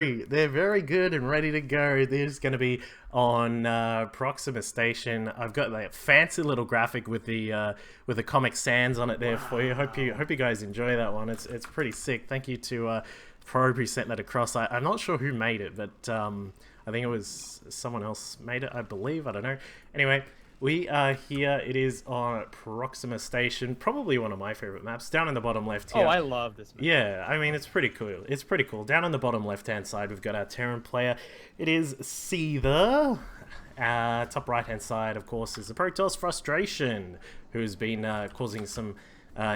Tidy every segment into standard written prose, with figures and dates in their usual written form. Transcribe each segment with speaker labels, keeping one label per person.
Speaker 1: They're very good and ready to go. They're just going to be on Proxima Station. I've got that fancy little graphic with the Comic Sans on it there for you. Hope you guys enjoy that one. It's pretty sick. Thank you to Probe who sent that across. I'm not sure who made it, but I think it was someone else made it. I believe. I don't know. Anyway. We are here. It is on Proxima Station, probably one of my favorite maps. Down in the bottom left here.
Speaker 2: Oh, I love this map.
Speaker 1: Yeah, I mean, it's pretty cool. It's pretty cool. Down on the bottom left-hand side, we've got our Terran player. It is Seither. Top right-hand side, of course, is the Protoss Frustration, who's been causing some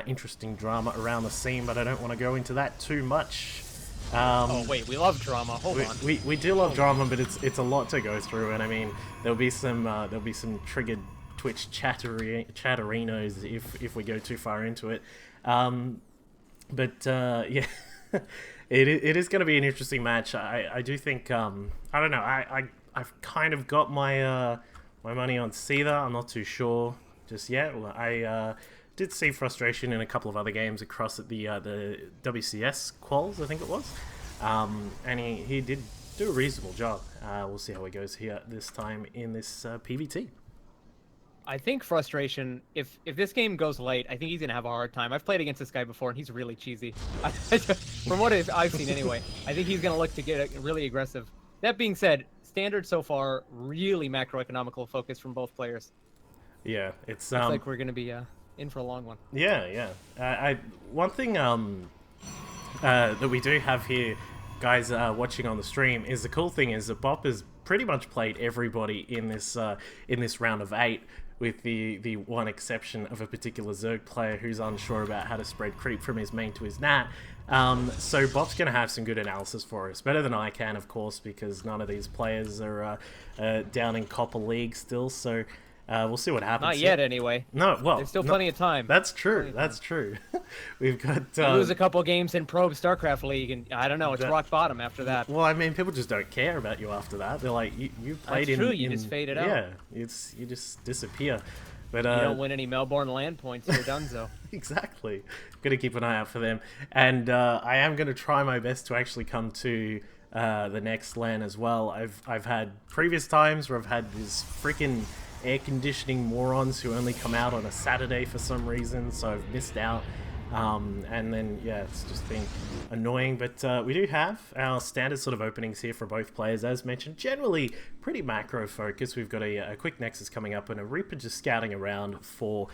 Speaker 1: interesting drama around the scene, but I don't want to go into that too much.
Speaker 2: Oh wait, we love drama. Hold on.
Speaker 1: We do love drama, but it's a lot to go through, and I mean there'll be some triggered Twitch chatterinos if we go too far into it. But yeah, it is going to be an interesting match. I do think I don't know. I've kind of got my my money on Seither. I'm not too sure just yet. I did see Frustration in a couple of other games across at the WCS quals, I think it was, and he did do a reasonable job. We'll see how he goes here this time in this PVT.
Speaker 2: I think Frustration, if this game goes late, I think he's going to have a hard time. I've played against this guy before, and he's really cheesy. From what I've seen anyway, I think he's going to look to get really aggressive. That being said, standard so far, really macroeconomical focus from both players.
Speaker 1: Yeah, it's
Speaker 2: like we're going to be in for a long one.
Speaker 1: Yeah. One thing that we do have here, guys, watching on the stream, is the cool thing is that Bop has pretty much played everybody in this round of 8, with the one exception of a particular Zerg player who's unsure about how to spread creep from his main to his nat. So Bop's going to have some good analysis for us, better than I can, of course, because none of these players are down in Copper League still. So. We'll see what happens.
Speaker 2: Not yet, anyway.
Speaker 1: No, well,
Speaker 2: there's still plenty of time.
Speaker 1: That's true. That's true. We've got
Speaker 2: you lose a couple games in Probe Starcraft League, and I don't know. It's rock bottom after that.
Speaker 1: Well, I mean, people just don't care about you after that. They're like, you played
Speaker 2: That's true. You just faded out.
Speaker 1: Yeah, you just disappear. But
Speaker 2: you don't win any Melbourne land points. You're donezo.
Speaker 1: Exactly. Got to keep an eye out for them, and I am going to try my best to actually come to the next LAN as well. I've had previous times where I've had this freaking air conditioning morons who only come out on a Saturday for some reason, so I've missed out. And then, yeah, it's just been annoying. But we do have our standard sort of openings here for both players, as mentioned. Generally, pretty macro focused. We've got a quick Nexus coming up and a Reaper just scouting around for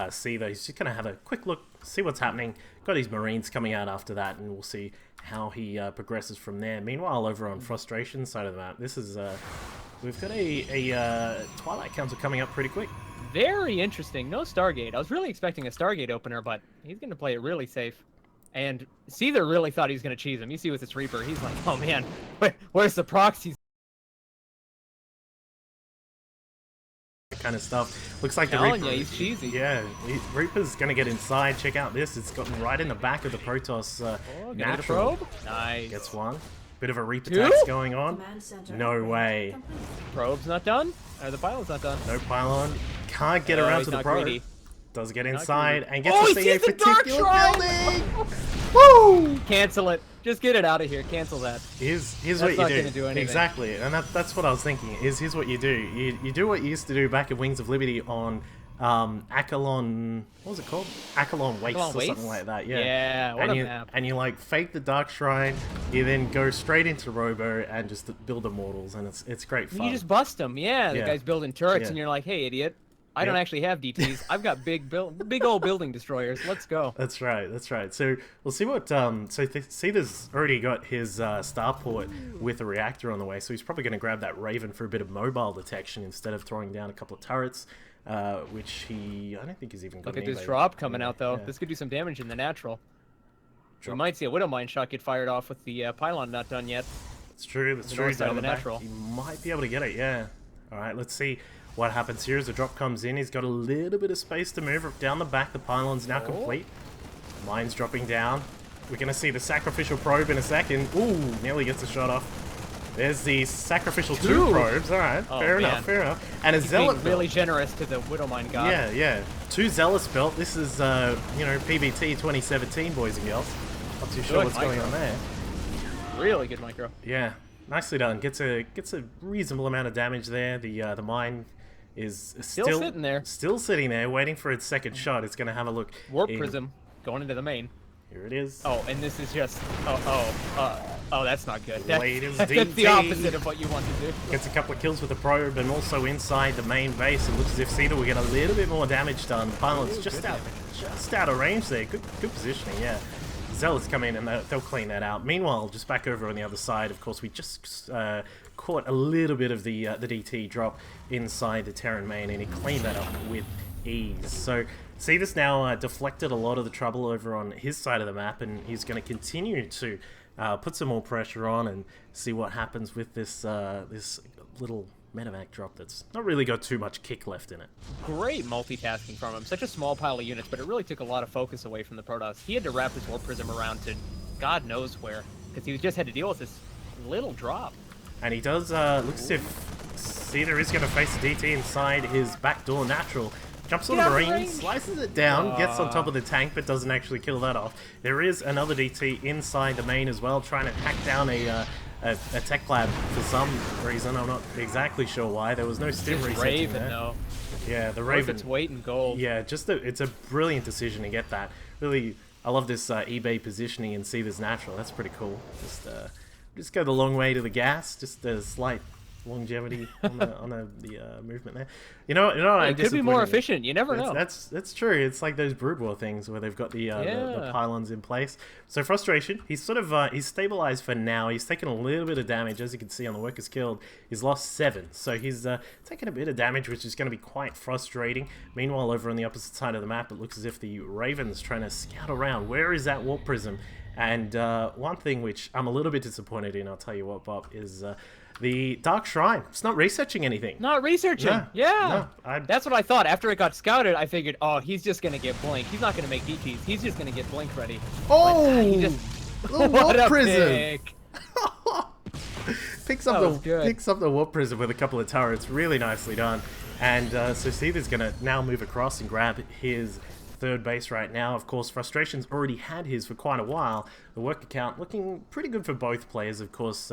Speaker 1: Seither. He's just going to have a quick look, see what's happening. Got his Marines coming out after that, and we'll see how he progresses from there. Meanwhile, over on Frustration side of the map, this is... we've got a Twilight Council coming up pretty quick.
Speaker 2: Very interesting. No Stargate. I was really expecting a Stargate opener, but he's going to play it really safe. And Seither really thought he was going to cheese him. You see with this Reaper, he's like, oh man, where's the proxies?
Speaker 1: Kind of stuff. Looks like the
Speaker 2: Reaper.
Speaker 1: Yeah,
Speaker 2: he's cheesy.
Speaker 1: Yeah, Reaper's going to get inside. Check out this. It's gotten right in the back of the Protoss natural.
Speaker 2: Probe? Nice.
Speaker 1: Gets one. Bit of a Reaper tax going on. No way.
Speaker 2: Probe's not done? The pylon's not done.
Speaker 1: No pylon. Can't get around to the probe.
Speaker 2: Greedy.
Speaker 1: Does get inside and gets to see a particular building.
Speaker 2: Woo! Cancel it. Just get it out of here. Cancel that.
Speaker 1: Here's
Speaker 2: that's
Speaker 1: what you
Speaker 2: not
Speaker 1: do.
Speaker 2: Gonna do anything.
Speaker 1: Exactly, and that's what I was thinking. Here's what you do. You do what you used to do back at Wings of Liberty on Accolon, what was it called? Accolon Wastes or something like that.
Speaker 2: Yeah, what a map.
Speaker 1: And you like fake the Dark Shrine, you then go straight into Robo and just build Immortals, and it's great fun.
Speaker 2: You just bust them, the guy's building turrets, and you're like, hey idiot, I don't actually have DTs. I've got big old building destroyers. Let's go.
Speaker 1: That's right. So we'll see what. So Seither's already got his starport with a reactor on the way, so he's probably going to grab that Raven for a bit of mobile detection instead of throwing down a couple of turrets. Which I don't think he's even got.
Speaker 2: Look at this drop coming out though. Yeah. This could do some damage in the natural. We might see a Widowmine shot get fired off with the pylon not done yet.
Speaker 1: That's true. That's true. Down the natural. He might be able to get it. Yeah. All right. Let's see what happens here as the drop comes in. He's got a little bit of space to move down the back. The pylon's now complete. Mine's dropping down. We're gonna see the sacrificial probe in a second. Ooh, nearly gets a shot off. There's the sacrificial two probes. All right, fair enough. And a zealot
Speaker 2: being really generous to the Widowmine god.
Speaker 1: Yeah. 2 zealous belt. This is PBT 2017, boys and girls. Not too sure what's going on there.
Speaker 2: Really good micro.
Speaker 1: Yeah, nicely done. Gets a reasonable amount of damage there. The mine is
Speaker 2: Still sitting there.
Speaker 1: Still sitting there, waiting for its second shot. It's going to have a look.
Speaker 2: Warp Prism going into the main.
Speaker 1: Here it is.
Speaker 2: Oh, and this is just... Oh, that's not good.
Speaker 1: That's
Speaker 2: the opposite of what you want to do.
Speaker 1: Gets a couple of kills with the probe, and also inside the main base. It looks as if Seither will get a little bit more damage done. Pylon's just out of range there. Good positioning, yeah. Zealots come in and they'll clean that out. Meanwhile, just back over on the other side, of course, we just caught a little bit of the DT drop inside the Terran main, and he cleaned that up with ease. So Seither's now deflected a lot of the trouble over on his side of the map, and he's going to continue to put some more pressure on and see what happens with this this little medevac drop that's not really got too much kick left in it.
Speaker 2: Great multitasking from him. Such a small pile of units, but it really took a lot of focus away from the Protoss. He had to wrap his Warp Prism around to God knows where, because he just had to deal with this little drop.
Speaker 1: And he does, looks as if Seither is going to face the DT inside his backdoor natural. Jumps on the Marine, slices it down, gets on top of the tank, but doesn't actually kill that off. There is another DT inside the main as well, trying to hack down a tech lab for some reason. I'm not exactly sure why. There was no stim resetting there.
Speaker 2: Though.
Speaker 1: Yeah, the Raven.
Speaker 2: Its weight in gold.
Speaker 1: Yeah, it's a brilliant decision to get that. Really, I love this eBay positioning and Seither's natural. That's pretty cool. Just go the long way to the gas. Just a slight longevity on the movement there. You know,
Speaker 2: it could be more efficient. You never know.
Speaker 1: That's true. It's like those Brood War things where they've got the pylons in place. So Frustration, he's sort of he's stabilized for now. He's taken a little bit of damage, as you can see on the workers killed. He's lost 7, so he's taken a bit of damage, which is going to be quite frustrating. Meanwhile, over on the opposite side of the map, it looks as if the Raven's trying to scout around. Where is that Warp Prism? And one thing which I'm a little bit disappointed in, I'll tell you what, Bob, is the Dark Shrine. It's not researching anything.
Speaker 2: Not researching.
Speaker 1: No,
Speaker 2: yeah.
Speaker 1: No,
Speaker 2: that's what I thought. After it got scouted, I figured, oh, he's just going to get blink. He's not going to make DTs. He's just going to get blink ready.
Speaker 1: Oh!
Speaker 2: He just...
Speaker 1: The Warp Prism!
Speaker 2: Pick.
Speaker 1: Picks up the Warp Prism with a couple of turrets. Really nicely done. And so Seither's going to now move across and grab his third base right now. Of course, Frustration's already had his for quite a while. The work account looking pretty good for both players. Of course,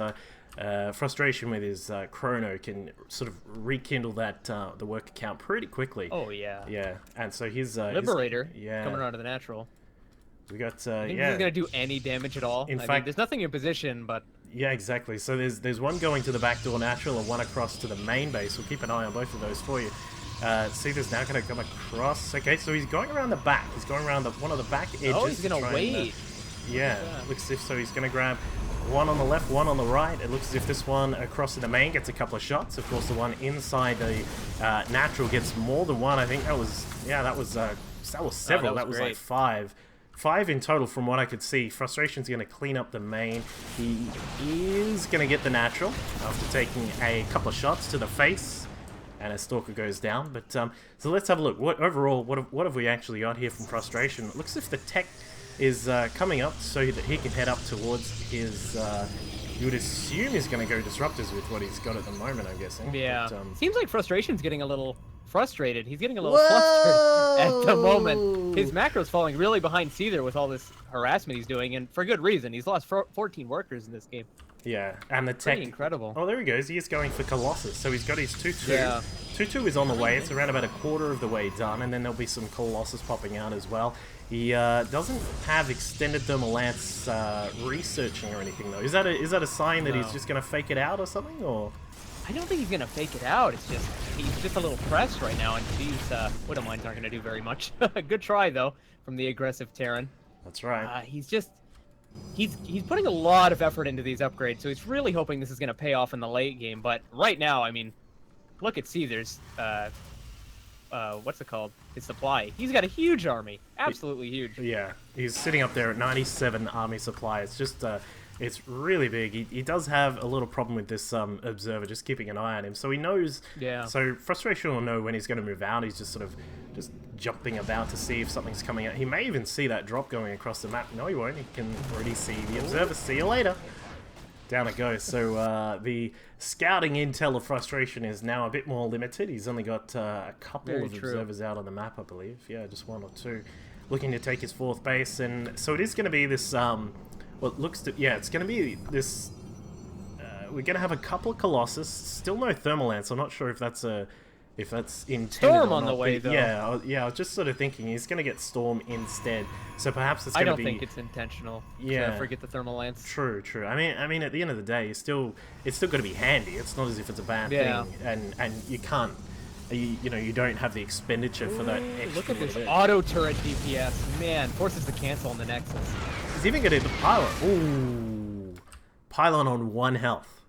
Speaker 1: Frustration with his Chrono can sort of rekindle that the work account pretty quickly.
Speaker 2: Oh yeah.
Speaker 1: Yeah, and so his
Speaker 2: Liberator coming out of the natural.
Speaker 1: We got
Speaker 2: I think he's gonna do any damage at all.
Speaker 1: In
Speaker 2: I
Speaker 1: fact,
Speaker 2: mean, there's nothing in position, but
Speaker 1: yeah, exactly. So there's one going to the backdoor natural and one across to the main base. We'll keep an eye on both of those for you. Seither's now going to come across. Okay, so he's going around the back. He's going around one of the back edges.
Speaker 2: Oh, he's going to wait.
Speaker 1: Yeah, looks as if so. He's going to grab one on the left, one on the right. It looks as if this one across to the main gets a couple of shots. Of course, the one inside the natural gets more than one. I think that was several. That was
Speaker 2: great.
Speaker 1: Like 5. 5 in total from what I could see. Frustration's going to clean up the main. He is going to get the natural after taking a couple of shots to the face. And a Stalker goes down. But so let's have a look. What have we actually got here from Frustration? It looks as if the tech is coming up so that he can head up towards his... you would assume he's going to go Disruptors with what he's got at the moment, I'm guessing.
Speaker 2: Yeah.
Speaker 1: But,
Speaker 2: seems like Frustration's getting a little frustrated. He's getting a little flustered at the moment. His macro's falling really behind Seither with all this harassment he's doing, and for good reason. He's lost 14 workers in this game.
Speaker 1: Yeah, and the tech...
Speaker 2: Pretty incredible.
Speaker 1: Oh, there he goes. He is going for Colossus. So he's got his 2-2.
Speaker 2: Yeah.
Speaker 1: 2-2 is on the way. It's around about a quarter of the way done, and then there'll be some Colossus popping out as well. He doesn't have extended thermal lance researching or anything, though. Is that a sign that he's just going to fake it out or something, or...?
Speaker 2: I don't think he's going to fake it out. It's just, he's just a little pressed right now, and these Widow Mines aren't going to do very much. Good try, though, from the aggressive Terran.
Speaker 1: That's right.
Speaker 2: He's putting a lot of effort into these upgrades, so he's really hoping this is going to pay off in the late game. But right now, I mean, look at Seither's, what's it called? His supply. He's got a huge army. Absolutely huge.
Speaker 1: Yeah, he's sitting up there at 97 army supply. It's just, it's really big. He does have a little problem with this observer, just keeping an eye on him. So he knows.
Speaker 2: Yeah.
Speaker 1: So Frustration will know when he's going to move out. He's just sort of just jumping about to see if something's coming out. He may even see that drop going across the map. No, he won't. He can already see the observer. See you later. Down it goes. So the scouting intel of Frustration is now a bit more limited. He's only got a couple of observers out on the map, I believe. Yeah, just 1 or 2. Looking to take his 4th base. And so it is going to be this... what looks to... Yeah, it's going to be this... we're going to have a couple of Colossus. Still no Thermal Lance. I'm not sure if that's a... If that's intended
Speaker 2: Storm
Speaker 1: or
Speaker 2: on
Speaker 1: not,
Speaker 2: the way, though.
Speaker 1: Yeah, I was just sort of thinking he's going to get Storm instead. So perhaps it's
Speaker 2: I
Speaker 1: going to be...
Speaker 2: don't think it's intentional.
Speaker 1: Yeah.
Speaker 2: To forget the Thermal Lance.
Speaker 1: True. I mean, at the end of the day, it's still going to be handy. It's not as if it's a bad thing, and you can't, you know, you don't have the expenditure for that. Extra
Speaker 2: Look at this
Speaker 1: bit.
Speaker 2: auto turret DPS. Man, forces the cancel on the Nexus.
Speaker 1: He's even going to the Pylon. Ooh, Pylon on 1 health.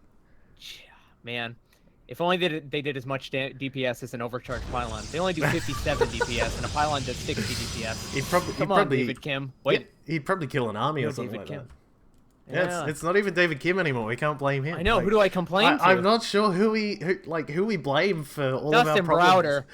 Speaker 2: Man. If only they did as much DPS as an overcharged Pylon. They only do 57 DPS, and a Pylon does 60 DPS.
Speaker 1: He'd probably,
Speaker 2: Come on, David Kim. Wait.
Speaker 1: He'd probably kill an army or something like that. Yeah, it's not even David Kim anymore. We can't blame him.
Speaker 2: I know. Like, who do I complain to?
Speaker 1: I'm not sure who we blame for all of our problems.
Speaker 2: Browder.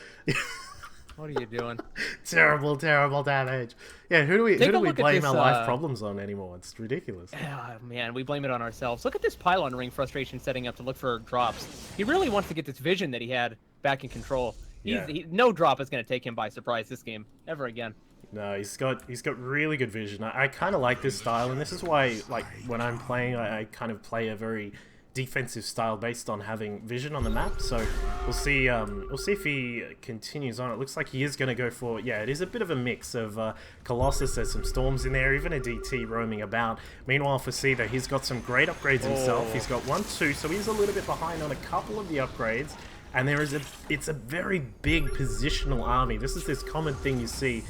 Speaker 2: What are you doing?
Speaker 1: Terrible damage. Yeah, who do we blame our life problems on anymore? It's ridiculous.
Speaker 2: Oh, man, we blame it on ourselves. Look at this Pylon ring frustration setting up to look for drops. He really wants to get this vision that he had back in control. No drop is going to take him by surprise this game ever again.
Speaker 1: No, he's got really good vision. I kind of like this style, and this is why, like, when I'm playing, I kind of play a very defensive style based on having vision on the map. So we'll see if he continues on. It looks like he is going to go for, yeah, it is a bit of a mix of Colossus. There's some Storms in there, even a DT roaming about. Meanwhile, for Seither, he's got some great upgrades himself. He's got 1, 2, so he's a little bit behind on a couple of the upgrades. And it's a very big positional army. This is this common thing you see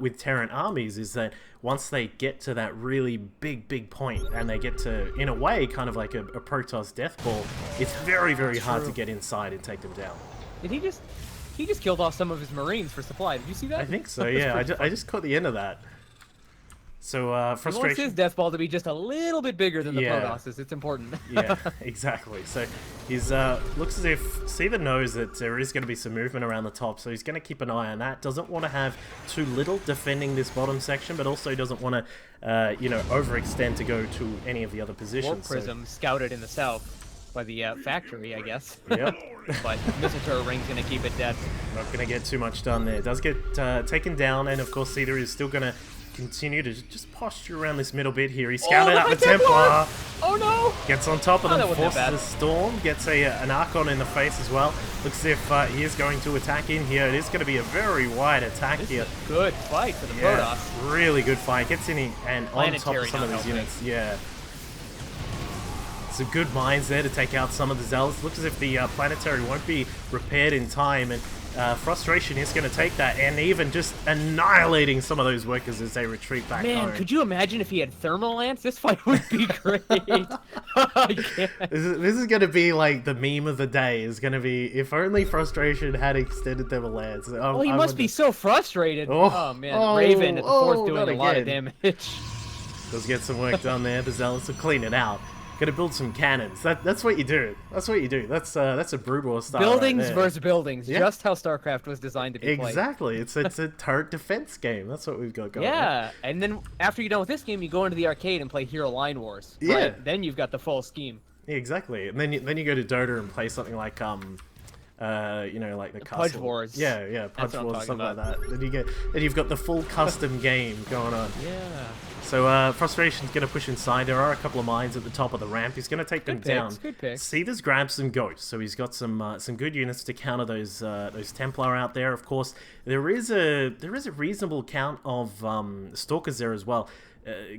Speaker 1: with Terran armies, is that once they get to that really big point and they get to, in a way, kind of like a Protoss death ball, it's very hard to get inside and take them down.
Speaker 2: Did he just killed off some of his Marines for supply? Did you see that?
Speaker 1: I think so, yeah. I just caught the end of that. So, frustration.
Speaker 2: He wants his death ball to be just a little bit bigger than the Protoss's. It's important.
Speaker 1: Yeah, exactly. So, he's looks as if Seither knows that there is going to be some movement around the top, so he's going to keep an eye on that. Doesn't want to have too little defending this bottom section, but also doesn't want to, you know, overextend to go to any of the other positions.
Speaker 2: Warp Prism scouted in the south by the factory, I guess.
Speaker 1: Yep.
Speaker 2: But Missile Turret Ring's going to keep it dead.
Speaker 1: Not going to get too much done there. Does get taken down, and of course Seither is still going to continue to just posture around this middle bit here. He scouted out the Templar.
Speaker 2: Oh no!
Speaker 1: Gets on top of them, forces
Speaker 2: a
Speaker 1: Storm, gets an Archon in the face as well. Looks as if he is going to attack in here. It is going to be a very wide attack here.
Speaker 2: Good fight for the Protoss.
Speaker 1: Really good fight. Gets in and on top of some of these units. Yeah. Some good mines there to take out some of the Zealots. Looks as if the Planetary won't be repaired in time, and Frustration is going to take that and even just annihilating some of those workers as they retreat back home.
Speaker 2: Man, could you imagine if he had Thermal Lance? This fight would be great. I can't.
Speaker 1: This is going to be like the meme of the day. Is going to be, if only Frustration had extended Thermal Lance.
Speaker 2: Oh, he must be so frustrated. Oh man, Raven at the fourth doing a lot of damage.
Speaker 1: Does get some work done there. The Zealots will clean it out. Gotta build some cannons. That's what you do. That's what you do. That's a Brood War style.
Speaker 2: Buildings versus buildings. Yeah. Just how StarCraft was designed to be played.
Speaker 1: Exactly. It's a turret defense game. That's what we've got going.
Speaker 2: Yeah, and then after you're done with this game, you go into the arcade and play Hero Line Wars.
Speaker 1: Yeah.
Speaker 2: Right? Then you've got the full scheme.
Speaker 1: Yeah, exactly. And then you go to Dota and play something like you know, like the
Speaker 2: Pudge Wars.
Speaker 1: Yeah, Pudge Wars, something like that. Then you've got the full custom game going on.
Speaker 2: Yeah.
Speaker 1: So Frustration's gonna push inside. There are a couple of mines at the top of the ramp. He's gonna take them down.
Speaker 2: Good pick.
Speaker 1: Seither's grabbed some ghosts, so he's got some good units to counter those Templar out there. Of course, there is a reasonable count of Stalkers there as well.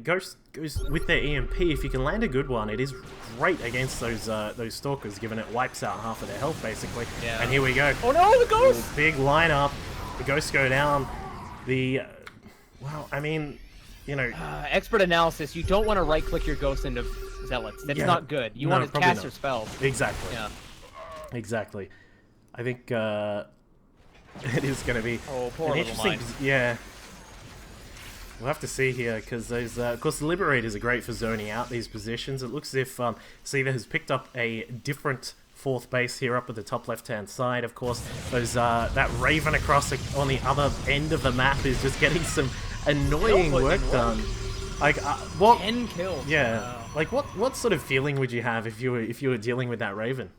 Speaker 1: Ghost goes with their EMP. If you can land a good one, it is great against those Stalkers, given it wipes out half of their health basically.
Speaker 2: Yeah.
Speaker 1: And here we go.
Speaker 2: Oh no, the Ghosts!
Speaker 1: Big lineup. The Ghosts go down. Well, I mean, you know,
Speaker 2: expert analysis. You don't want to right-click your Ghost into Zealots. That's not good. You want to cast your spells.
Speaker 1: Exactly.
Speaker 2: Yeah.
Speaker 1: Exactly. I think it is going to be
Speaker 2: an
Speaker 1: interesting. Yeah. We'll have to see here, because those, of course, the Liberators are great for zoning out these positions. It looks as if Seither has picked up a different fourth base here up at the top left-hand side. Of course, those that Raven across on the other end of the map is just getting some annoying work done. Like, what?
Speaker 2: 10 kills.
Speaker 1: Yeah.
Speaker 2: Wow.
Speaker 1: Like, what sort of feeling would you have if you were dealing with that Raven?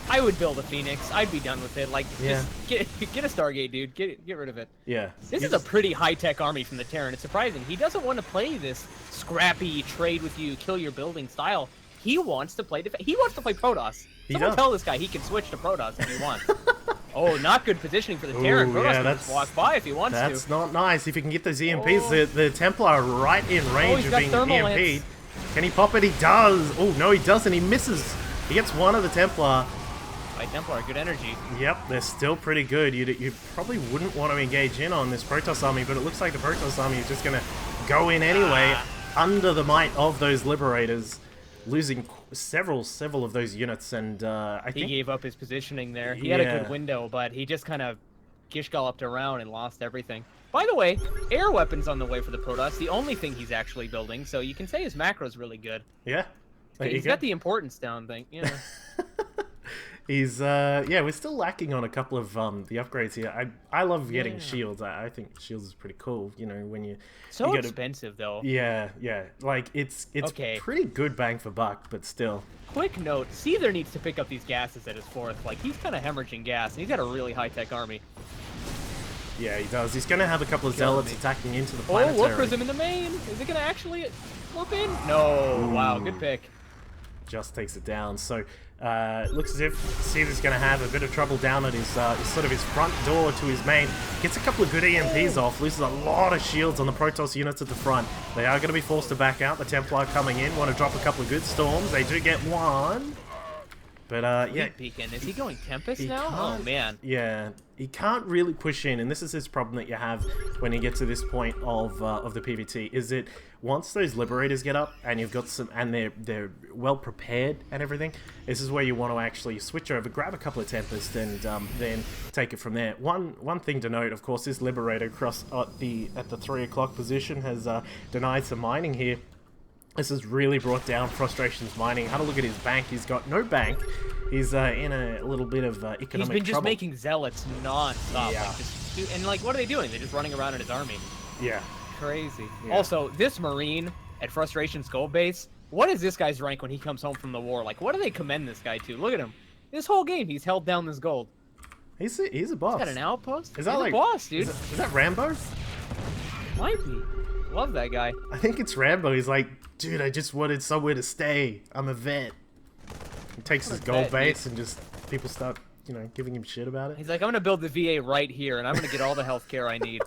Speaker 2: I would build a Phoenix. I'd be done with it. Like,
Speaker 1: Yeah.
Speaker 2: just get a Stargate, dude. Get rid of it.
Speaker 1: Yeah.
Speaker 2: This is a pretty high-tech army from the Terran. It's surprising. He doesn't want to play this scrappy, trade with you, kill your building style. He wants to play he wants to play Protoss. Someone tell this guy he can switch to Protoss if he wants. Oh, not good positioning for the Terran. Protoss can just walk by if he wants to.
Speaker 1: That's not nice. If he can get those EMPs, the Templar right in range of being EMP'd. Can he pop it? He does. Oh, no, he doesn't. He misses. He gets one of the Templar.
Speaker 2: By Templar, good energy.
Speaker 1: Yep, they're still pretty good. You probably wouldn't want to engage in on this Protoss army, but it looks like the Protoss army is just going to go in anyway under the might of those Liberators, losing several of those units, and I think...
Speaker 2: He gave up his positioning there. He had a good window, but he just kind of gish-galloped around and lost everything. By the way, air weapons on the way for the Protoss, the only thing he's actually building, so you can say his macro's really good.
Speaker 1: Yeah.
Speaker 2: He's got the importance down thing, you know.
Speaker 1: He's yeah, we're still lacking on a couple of the upgrades here. I love getting shields. I think shields is pretty cool, you know, when you
Speaker 2: so expensive though.
Speaker 1: Yeah, like it's pretty good bang for buck, but still.
Speaker 2: Quick note, Seither needs to pick up these gases at his 4th. Like, he's kind of hemorrhaging gas, and he's got a really high-tech army.
Speaker 1: Yeah, he does. He's going to have a couple of zealots attacking into the planetary.
Speaker 2: Oh, Warp Prism in the main! Is it going to actually warp in? No! Ooh. Wow, good pick.
Speaker 1: Just takes it down. So, it looks as if Seither's going to have a bit of trouble down at his sort of his front door to his main. Gets a couple of good EMPs off, loses a lot of shields on the Protoss units at the front. They are going to be forced to back out. The Templar coming in, want to drop a couple of good storms. They do get one. But, yeah.
Speaker 2: Beacon. Is he going Tempest now? Oh, man.
Speaker 1: Yeah. He can't really push in, and this is his problem that you have when you get to this point of the PvT, is that once those Liberators get up, and you've got some, and they're well prepared and everything, this is where you want to actually switch over, grab a couple of Tempest, and then take it from there. One thing to note, of course, this Liberator across at the 3 o'clock position has denied some mining here. This has really brought down Frustration's mining. Have a look at his bank. He's got no bank. He's in a little bit of economic trouble.
Speaker 2: He's been just making zealots non-stop. Yeah. And, like, what are they doing? They're just running around in his army.
Speaker 1: Yeah.
Speaker 2: Crazy. Yeah. Also, this Marine at Frustration's gold base, what is this guy's rank when he comes home from the war? Like, what do they commend this guy to? Look at him. This whole game, he's held down this gold.
Speaker 1: He's a boss.
Speaker 2: He's got an outpost?
Speaker 1: Is that
Speaker 2: he's a boss, dude.
Speaker 1: Is that Rambo?
Speaker 2: Might be. Love that guy.
Speaker 1: I think it's Rambo. He's like, dude, I just wanted somewhere to stay. I'm a vet. He takes his gold base and just people start, you know, giving him shit about it.
Speaker 2: He's like, I'm gonna build the VA right here, and I'm gonna get all the healthcare I need.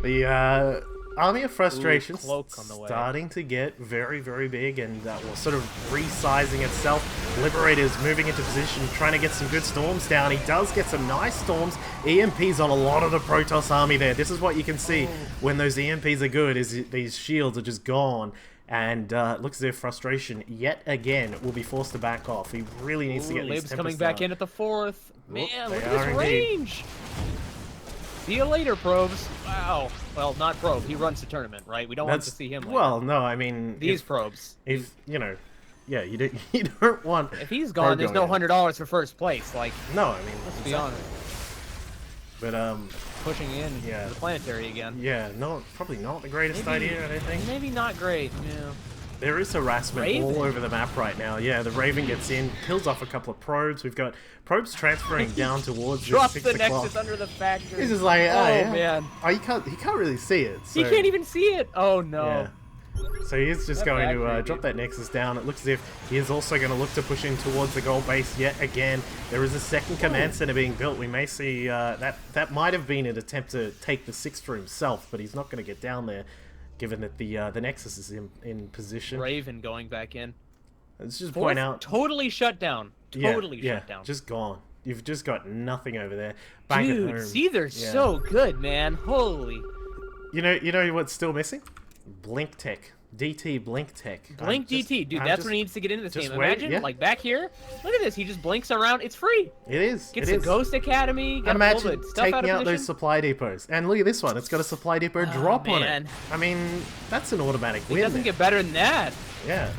Speaker 1: The Army of Frustration starting to get very, very big and sort of resizing itself. Liberators moving into position, trying to get some good storms down. He does get some nice storms. EMPs on a lot of the Protoss army there. This is what you can see when those EMPs are good, is these shields are just gone. And it looks as if Frustration, yet again, will be forced to back off. He really needs to get these Tempest
Speaker 2: coming back in at the 4th. Man, look at this range! See you later, Probes. Wow. Well, not Probe. He runs the tournament, right? We don't want to see him later.
Speaker 1: Well, no, I mean...
Speaker 2: These Probes.
Speaker 1: If, you know... Yeah, you don't want...
Speaker 2: If he's gone, there's no $100 for first place. Like,
Speaker 1: no, I mean...
Speaker 2: Let's be honest.
Speaker 1: But,
Speaker 2: pushing in to the planetary again.
Speaker 1: Yeah, probably not the greatest idea, I don't think.
Speaker 2: Maybe not great, yeah.
Speaker 1: There is harassment all over the map right now. Yeah, the Raven gets in, kills off a couple of probes. We've got probes transferring down towards the 6 o'clock.
Speaker 2: Drop the Nexus under the factory.
Speaker 1: He's just like, oh
Speaker 2: man.
Speaker 1: Oh, he can't really see it. So.
Speaker 2: He can't even see it. Oh no.
Speaker 1: Yeah. So he is just going to drop that Nexus down. It looks as if he is also going to look to push in towards the gold base yet again. There is a second command center being built. We may see that might have been an attempt to take the 6th for himself, but he's not going to get down there, given that the Nexus is in position.
Speaker 2: Raven going back in.
Speaker 1: Let's just point out.
Speaker 2: Totally shut down. Totally shut down.
Speaker 1: Just gone. You've just got nothing over there.
Speaker 2: Dude, Seither's so good, man. Holy.
Speaker 1: You know what's still missing? Blink Tech. DT Blink Tech.
Speaker 2: Blink DT. Dude, that's what he needs to get into this game. Imagine, like, back here. Look at this. He just blinks around. It's free.
Speaker 1: It is.
Speaker 2: Gets a Ghost Academy.
Speaker 1: Imagine taking out those supply depots. And look at this one. It's got a supply depot drop on it. I mean, that's an automatic win.
Speaker 2: It doesn't get better than that.
Speaker 1: Yeah.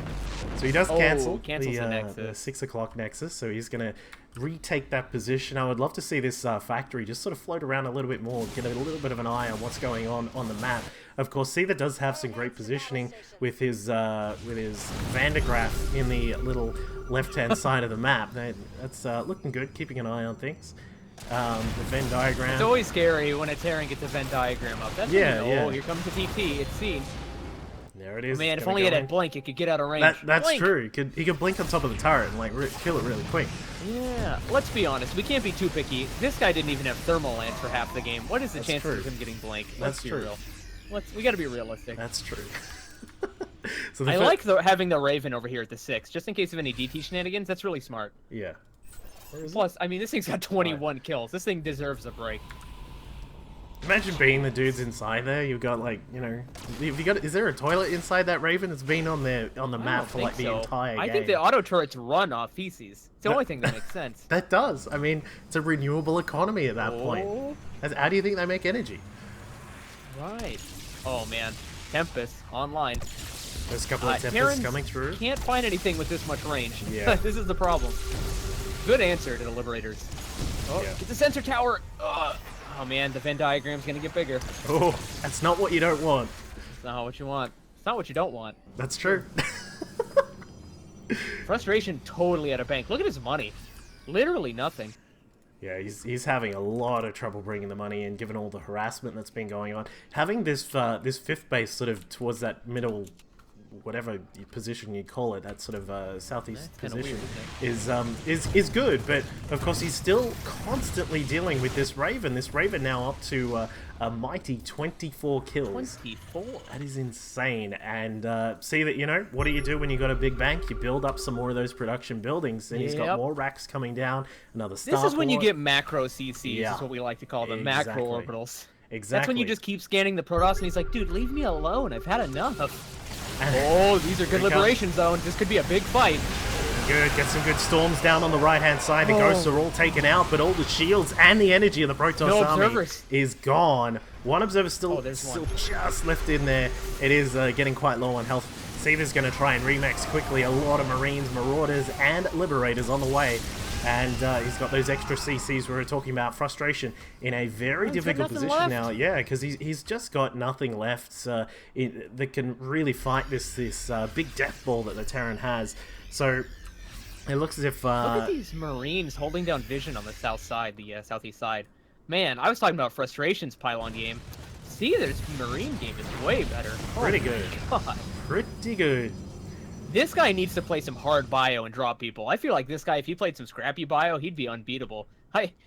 Speaker 1: So he does cancel the 6 o'clock Nexus, so he's going to retake that position. I would love to see this factory just sort of float around a little bit more, get a little bit of an eye on what's going on the map. Of course, Seither does have some great positioning with his Vandergraaf in the little left-hand side of the map. That's looking good, keeping an eye on things. The Venn diagram.
Speaker 2: It's always scary when a Terran gets a Venn diagram up. That's
Speaker 1: yeah,
Speaker 2: when you know,
Speaker 1: yeah.
Speaker 2: oh, here comes the TP. It's seen.
Speaker 1: There it is.
Speaker 2: Oh, man, if only it had blink, it could get out of range.
Speaker 1: That's
Speaker 2: blink.
Speaker 1: true. He could blink on top of the turret and like kill it really quick.
Speaker 2: Yeah, let's be honest. We can't be too picky. This guy didn't even have thermal lance for half the game. What is the chances of him getting blink? Let's be real. We got to be realistic.
Speaker 1: That's true. So
Speaker 2: I like having the Raven over here at the 6, just in case of any DT shenanigans. That's really smart.
Speaker 1: Yeah.
Speaker 2: Plus, I mean, this thing's got 21 kills. This thing deserves a break.
Speaker 1: Imagine being the dudes inside there. You've got like, you know, is there a toilet inside that Raven? It's been on the map for like the entire game.
Speaker 2: I think the auto turrets run off feces. It's the only thing that makes sense.
Speaker 1: That does. I mean, it's a renewable economy at that point. How do you think they make energy?
Speaker 2: Right. Oh man, Tempest online.
Speaker 1: There's a couple of Tempests coming through.
Speaker 2: Can't find anything with this much range.
Speaker 1: Yeah.
Speaker 2: This is the problem. Good answer to the Liberators. Oh, yeah. Get the sensor tower. Oh man, the Venn diagram's gonna get bigger.
Speaker 1: Oh, that's not what you don't want.
Speaker 2: It's not what you want. It's not what you don't want.
Speaker 1: That's true.
Speaker 2: Frustration totally out of bank. Look at his money. Literally nothing.
Speaker 1: Yeah, he's having a lot of trouble bringing the money in, given all the harassment that's been going on. Having this this 5th base sort of towards that middle, whatever position you call it, that sort of southeast position, is good. But of course, he's still constantly dealing with this Raven. This Raven now up to a mighty 24 kills.
Speaker 2: 24.
Speaker 1: That is insane. And see that, you know, what do you do when you got a big bank? You build up some more of those production buildings, and he's got more racks coming down. Another starport.
Speaker 2: This is when you get macro CCs, is what we like to call them, macro orbitals.
Speaker 1: Exactly.
Speaker 2: That's when you just keep scanning the Protoss, and he's like, dude, leave me alone. I've had enough. Oh, these are good liberation zones. This could be a big fight.
Speaker 1: Good. Get some good storms down on the right-hand side. The ghosts are all taken out, but all the shields and the energy of the Protoss army is gone. One observer still just left in there. It is getting quite low on health. Seither's going to try and remix quickly. A lot of Marines, Marauders, and Liberators on the way. And he's got those extra CCs we were talking about. Frustration in a very difficult position now. Yeah, because he's just got nothing left that can really fight this big death ball that the Terran has. So it looks as if...
Speaker 2: Look at these Marines holding down vision on the south side, the southeast side. Man, I was talking about Frustration's pylon game. Seither's Marine game is way better.
Speaker 1: Pretty good.
Speaker 2: God.
Speaker 1: Pretty good.
Speaker 2: This guy needs to play some hard bio and drop people. I feel like this guy, if he played some scrappy bio, he'd be unbeatable.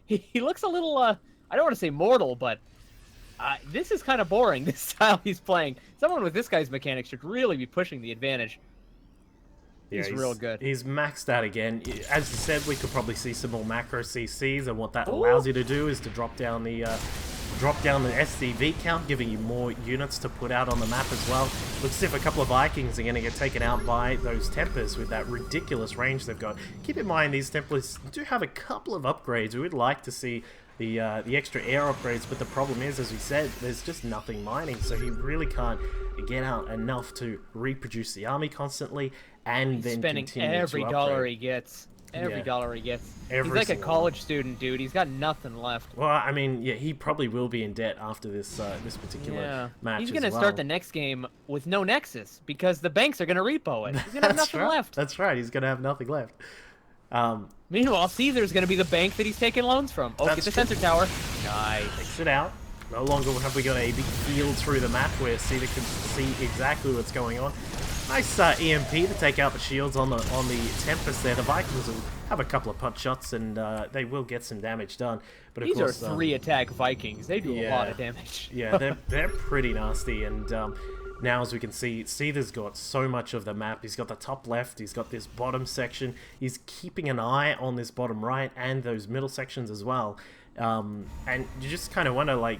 Speaker 2: He looks a little, I don't want to say mortal, but this is kind of boring, this style he's playing. Someone with this guy's mechanics should really be pushing the advantage. Yeah, he's real good.
Speaker 1: He's maxed out again. As you said, we could probably see some more macro CCs, and what that allows you to do is to drop down the SCV count, giving you more units to put out on the map as well. Looks as if a couple of Vikings are going to get taken out by those Templars with that ridiculous range they've got. Keep in mind, these Templars do have a couple of upgrades. We would like to see the extra air upgrades, but the problem is, as we said, there's just nothing mining, so he really can't get out enough to reproduce the army constantly, and then
Speaker 2: spending every dollar he gets. Every dollar he gets. He's like a college student, dude. He's got nothing left.
Speaker 1: Well, I mean, yeah, he probably will be in debt after this this particular match.
Speaker 2: He's gonna start the next game with no Nexus because the banks are gonna repo it. He's gonna have nothing left.
Speaker 1: That's right. He's gonna have nothing left.
Speaker 2: Meanwhile, Seither's gonna be the bank that he's taking loans from. Oh, get the sensor tower. Nice.
Speaker 1: Takes it out. No longer have we got a big field through the map where Seither can see exactly what's going on. Nice EMP to take out the shields on the Tempest there. The Vikings will have a couple of punch shots and they will get some damage done. But of
Speaker 2: These
Speaker 1: course,
Speaker 2: are 3-attack Vikings. They do a lot of damage.
Speaker 1: Yeah, they're pretty nasty. And now, as we can see, Seither's got so much of the map. He's got the top left. He's got this bottom section. He's keeping an eye on this bottom right and those middle sections as well. And you just kind of wonder, like,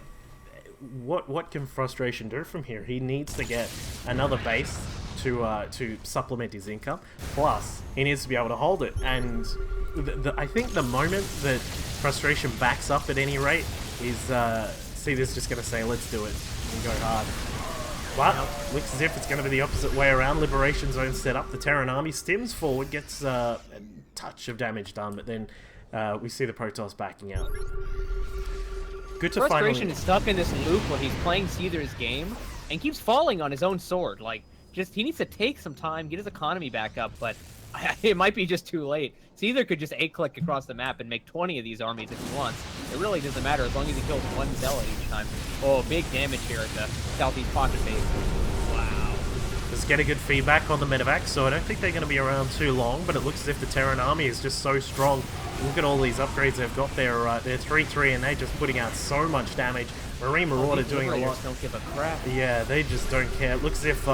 Speaker 1: what can Frustration do from here? He needs to get another base to supplement his income. Plus, he needs to be able to hold it. And I think the moment that Frustration backs up at any rate is Seither's just going to say, let's do it, and go hard. But looks as if it's going to be the opposite way around. Liberation Zone set up. The Terran army stims forward, gets a touch of damage done, but then we see the Protoss backing out. Good to
Speaker 2: Frustration is stuck in this loop where he's playing Seither's game, and keeps falling on his own sword. Like, just he needs to take some time, get his economy back up, but it might be just too late. Seither could just A-click across the map and make 20 of these armies if he wants. It really doesn't matter as long as he kills one zealot each time. Oh, big damage here at the southeast pocket base. Wow.
Speaker 1: Just getting good feedback on the medevac, so I don't think they're going to be around too long, but it looks as if the Terran army is just so strong. Look at all these upgrades they've got there. They're 3-3 and they're just putting out so much damage. Marine Marauder doing a lot.
Speaker 2: Don't give a crap.
Speaker 1: Yeah, they just don't care. It looks as if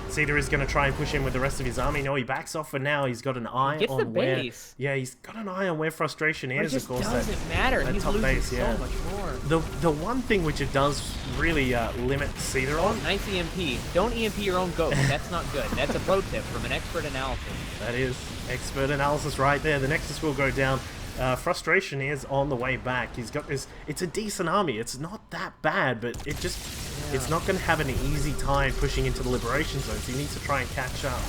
Speaker 1: Seither is going to try and push in with the rest of his army. No, he backs off for now. He's got an eye on where... Yeah, he's got an eye on where Frustration is, of course.
Speaker 2: It doesn't matter. He's
Speaker 1: top
Speaker 2: losing
Speaker 1: base, yeah.
Speaker 2: so much more.
Speaker 1: The one thing which it does really limit Seither on...
Speaker 2: Nice EMP. Don't EMP your own ghost. That's not good. That's a pro tip from an expert analysis.
Speaker 1: That is expert analysis right there. The Nexus will go down. Frustration is on the way back. He's got this... It's a decent army. It's not that bad, but it just... Yeah. It's not going to have an easy time pushing into the Liberation Zones. He needs to try and catch up.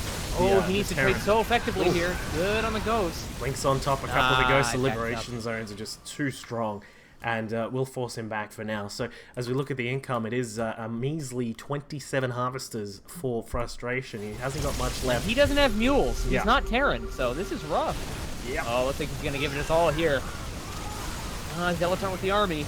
Speaker 2: He needs to trade so effectively here. Good on the Ghost.
Speaker 1: Links on top. A couple of the Ghosts. The Liberation Zones are just too strong. And we'll force him back for now. So as we look at the income, it is a measly 27 harvesters for Frustration. He hasn't got much left.
Speaker 2: He doesn't have mules. He's not Terran, so this is rough.
Speaker 1: Yeah.
Speaker 2: Oh, looks like he's going to give it us all here. Zealotron with the army.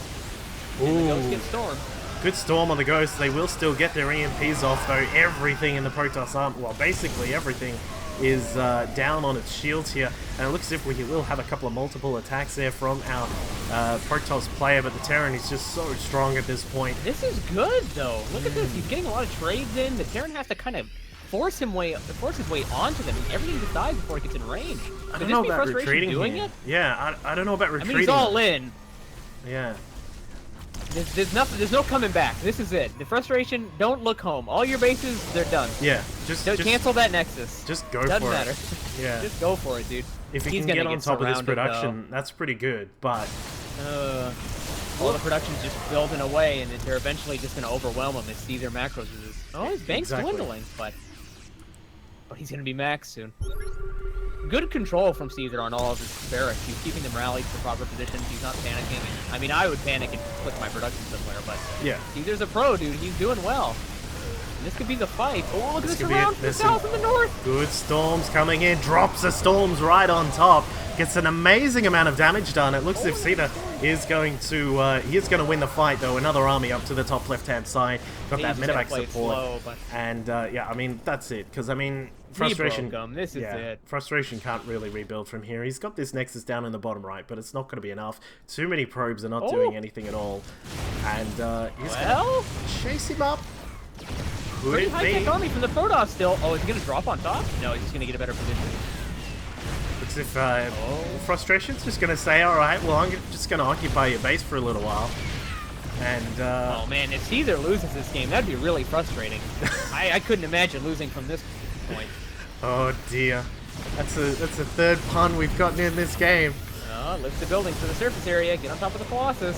Speaker 1: Ooh.
Speaker 2: And the Ghost gets stormed.
Speaker 1: Good storm on the Ghosts. They will still get their EMPs off, though. Everything in the Protoss army, well, basically everything is down on its shields here. And it looks as if we will have a couple of multiple attacks there from our Protoss player, but the Terran is just so strong at this point.
Speaker 2: This is good, though. Look at this. He's getting a lot of trades in. The Terran has to kind of force his way onto them. Everything just dies before it gets in range.
Speaker 1: I don't know about retreating doing it? Yeah, I don't know about retreating.
Speaker 2: I mean, he's all in.
Speaker 1: Yeah.
Speaker 2: There's no coming back. This is it. The Frustration, don't look home. All your bases, they're done.
Speaker 1: Yeah, just
Speaker 2: cancel that Nexus.
Speaker 1: Just go for it.
Speaker 2: Doesn't matter.
Speaker 1: Yeah.
Speaker 2: Just go for it, dude.
Speaker 1: If he can get on top of this production, that's pretty good, but...
Speaker 2: all the production's just building away, and they're eventually just going to overwhelm him and see their macros. Oh, his bank's dwindling, but he's going to be max soon. Good control from Seither on all of his barracks. He's keeping them rallied to proper positions. He's not panicking. I mean, I would panic and click my production somewhere, but
Speaker 1: yeah,
Speaker 2: Seither's a pro, dude. He's doing well. And this could be the fight. Oh, look at this around from the south and the north.
Speaker 1: Good storms coming in. Drops the storms right on top. Gets an amazing amount of damage done. It looks as if Seither is going to win the fight, though. Another army up to the top left-hand side. Got that medevac support.
Speaker 2: Slow,
Speaker 1: and yeah, I mean, that's it. Because, I mean, Frustration...
Speaker 2: This is it.
Speaker 1: Frustration can't really rebuild from here. He's got this Nexus down in the bottom right, but it's not going to be enough. Too many probes are not doing anything at all. And he's going to chase him up.
Speaker 2: Pretty high-tech army from the Protoss still. Oh, is he going to drop on top? No, he's just going to get a better position.
Speaker 1: Looks as if Frustration's just going to say, alright, well, I'm just going to occupy your base for a little while. And,
Speaker 2: oh, man, if Seither loses this game, that'd be really frustrating. I couldn't imagine losing from this point.
Speaker 1: Oh, dear. That's a third pun we've gotten in this game.
Speaker 2: Lift the buildings to the surface area. Get on top of the Colossus.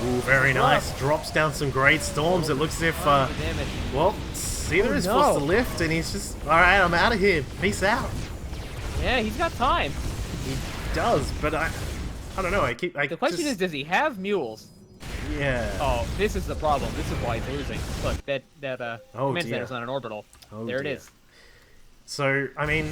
Speaker 1: Ooh, very nice. Drops down some great storms. It looks as if, well, Seither is forced to lift, and he's just, alright, I'm out of here. Peace out.
Speaker 2: Yeah, he's got time.
Speaker 1: He does, but I don't know. The
Speaker 2: question is, does he have mules?
Speaker 1: Yeah.
Speaker 2: Oh, this is the problem. This is why he's losing. Look, that command center's on an orbital. There it is.
Speaker 1: So, I mean,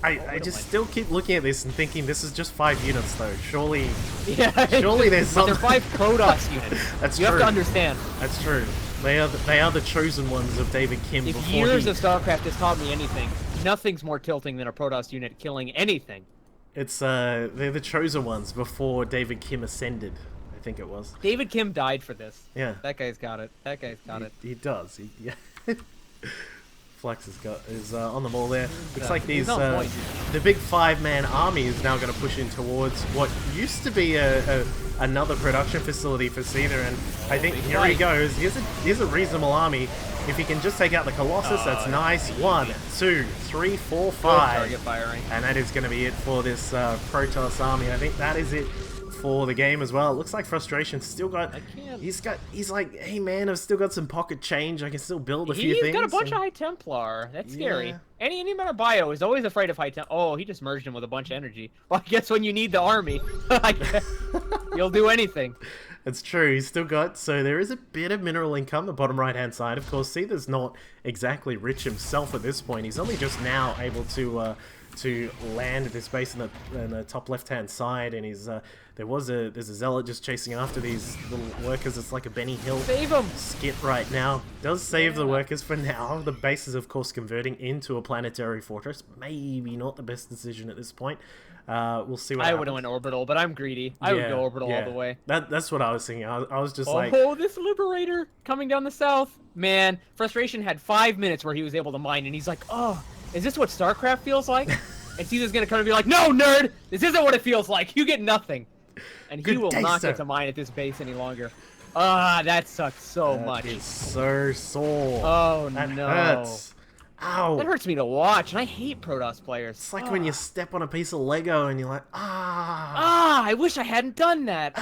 Speaker 1: I just still keep looking at this and thinking this is just 5 units, though. Surely there's something.
Speaker 2: They're 5 Protoss units.
Speaker 1: That's
Speaker 2: true. You have to understand.
Speaker 1: That's true. They are the chosen ones of David Kim.
Speaker 2: If years of StarCraft has taught me anything, nothing's more tilting than a Protoss unit killing anything.
Speaker 1: It's they're the chosen ones before David Kim ascended. I think it was.
Speaker 2: David Kim died for this.
Speaker 1: Yeah.
Speaker 2: That guy's got it.
Speaker 1: He does. Yeah. Flex is on the ball there. Looks like these the big 5-man army is now going to push in towards what used to be another production facility for Seither, and I think here he goes. Here's a reasonable army. If he can just take out the Colossus, that's nice. 1, 2, 3, 4, 5,
Speaker 2: target firing.
Speaker 1: And that is going to be it for this Protoss army. I think that is it for the game as well. It looks like Frustration's still got...
Speaker 2: I can't...
Speaker 1: He's like, hey man, I've still got some pocket change. I can still build a few things.
Speaker 2: He's got a bunch of High Templar. That's scary. Any amount of bio is always afraid of High Templar. Oh, he just merged him with a bunch of energy. Well, I guess when you need the army, you'll do anything.
Speaker 1: It's true, he's still got, so there is a bit of mineral income, the bottom right hand side. Of course, Seither's not exactly rich himself at this point. He's only just now able to land this base in the top left hand side, and he's there's a zealot just chasing after these little workers. It's like a Benny Hill
Speaker 2: Save him!
Speaker 1: skit right now. Does save the workers for now. The base is of course converting into a planetary fortress. Maybe not the best decision at this point. We'll see what happens.
Speaker 2: I would have went orbital, but I'm greedy. I would go orbital all the way.
Speaker 1: That's what I was thinking. I was just like...
Speaker 2: Oh, this Liberator coming down the south. Man, Frustration had 5 minutes where he was able to mine, and he's like, oh, is this what StarCraft feels like? And Caesar's going to come and be like, no, nerd! This isn't what it feels like. You get nothing. And he will not get to mine at this base any longer. Ah, that sucks so much.
Speaker 1: It's so sore.
Speaker 2: Oh,
Speaker 1: that
Speaker 2: no.
Speaker 1: Hurts. Ow.
Speaker 2: That hurts me to watch, and I hate Protoss players.
Speaker 1: It's like when you step on a piece of Lego and you're like,
Speaker 2: I wish I hadn't done that.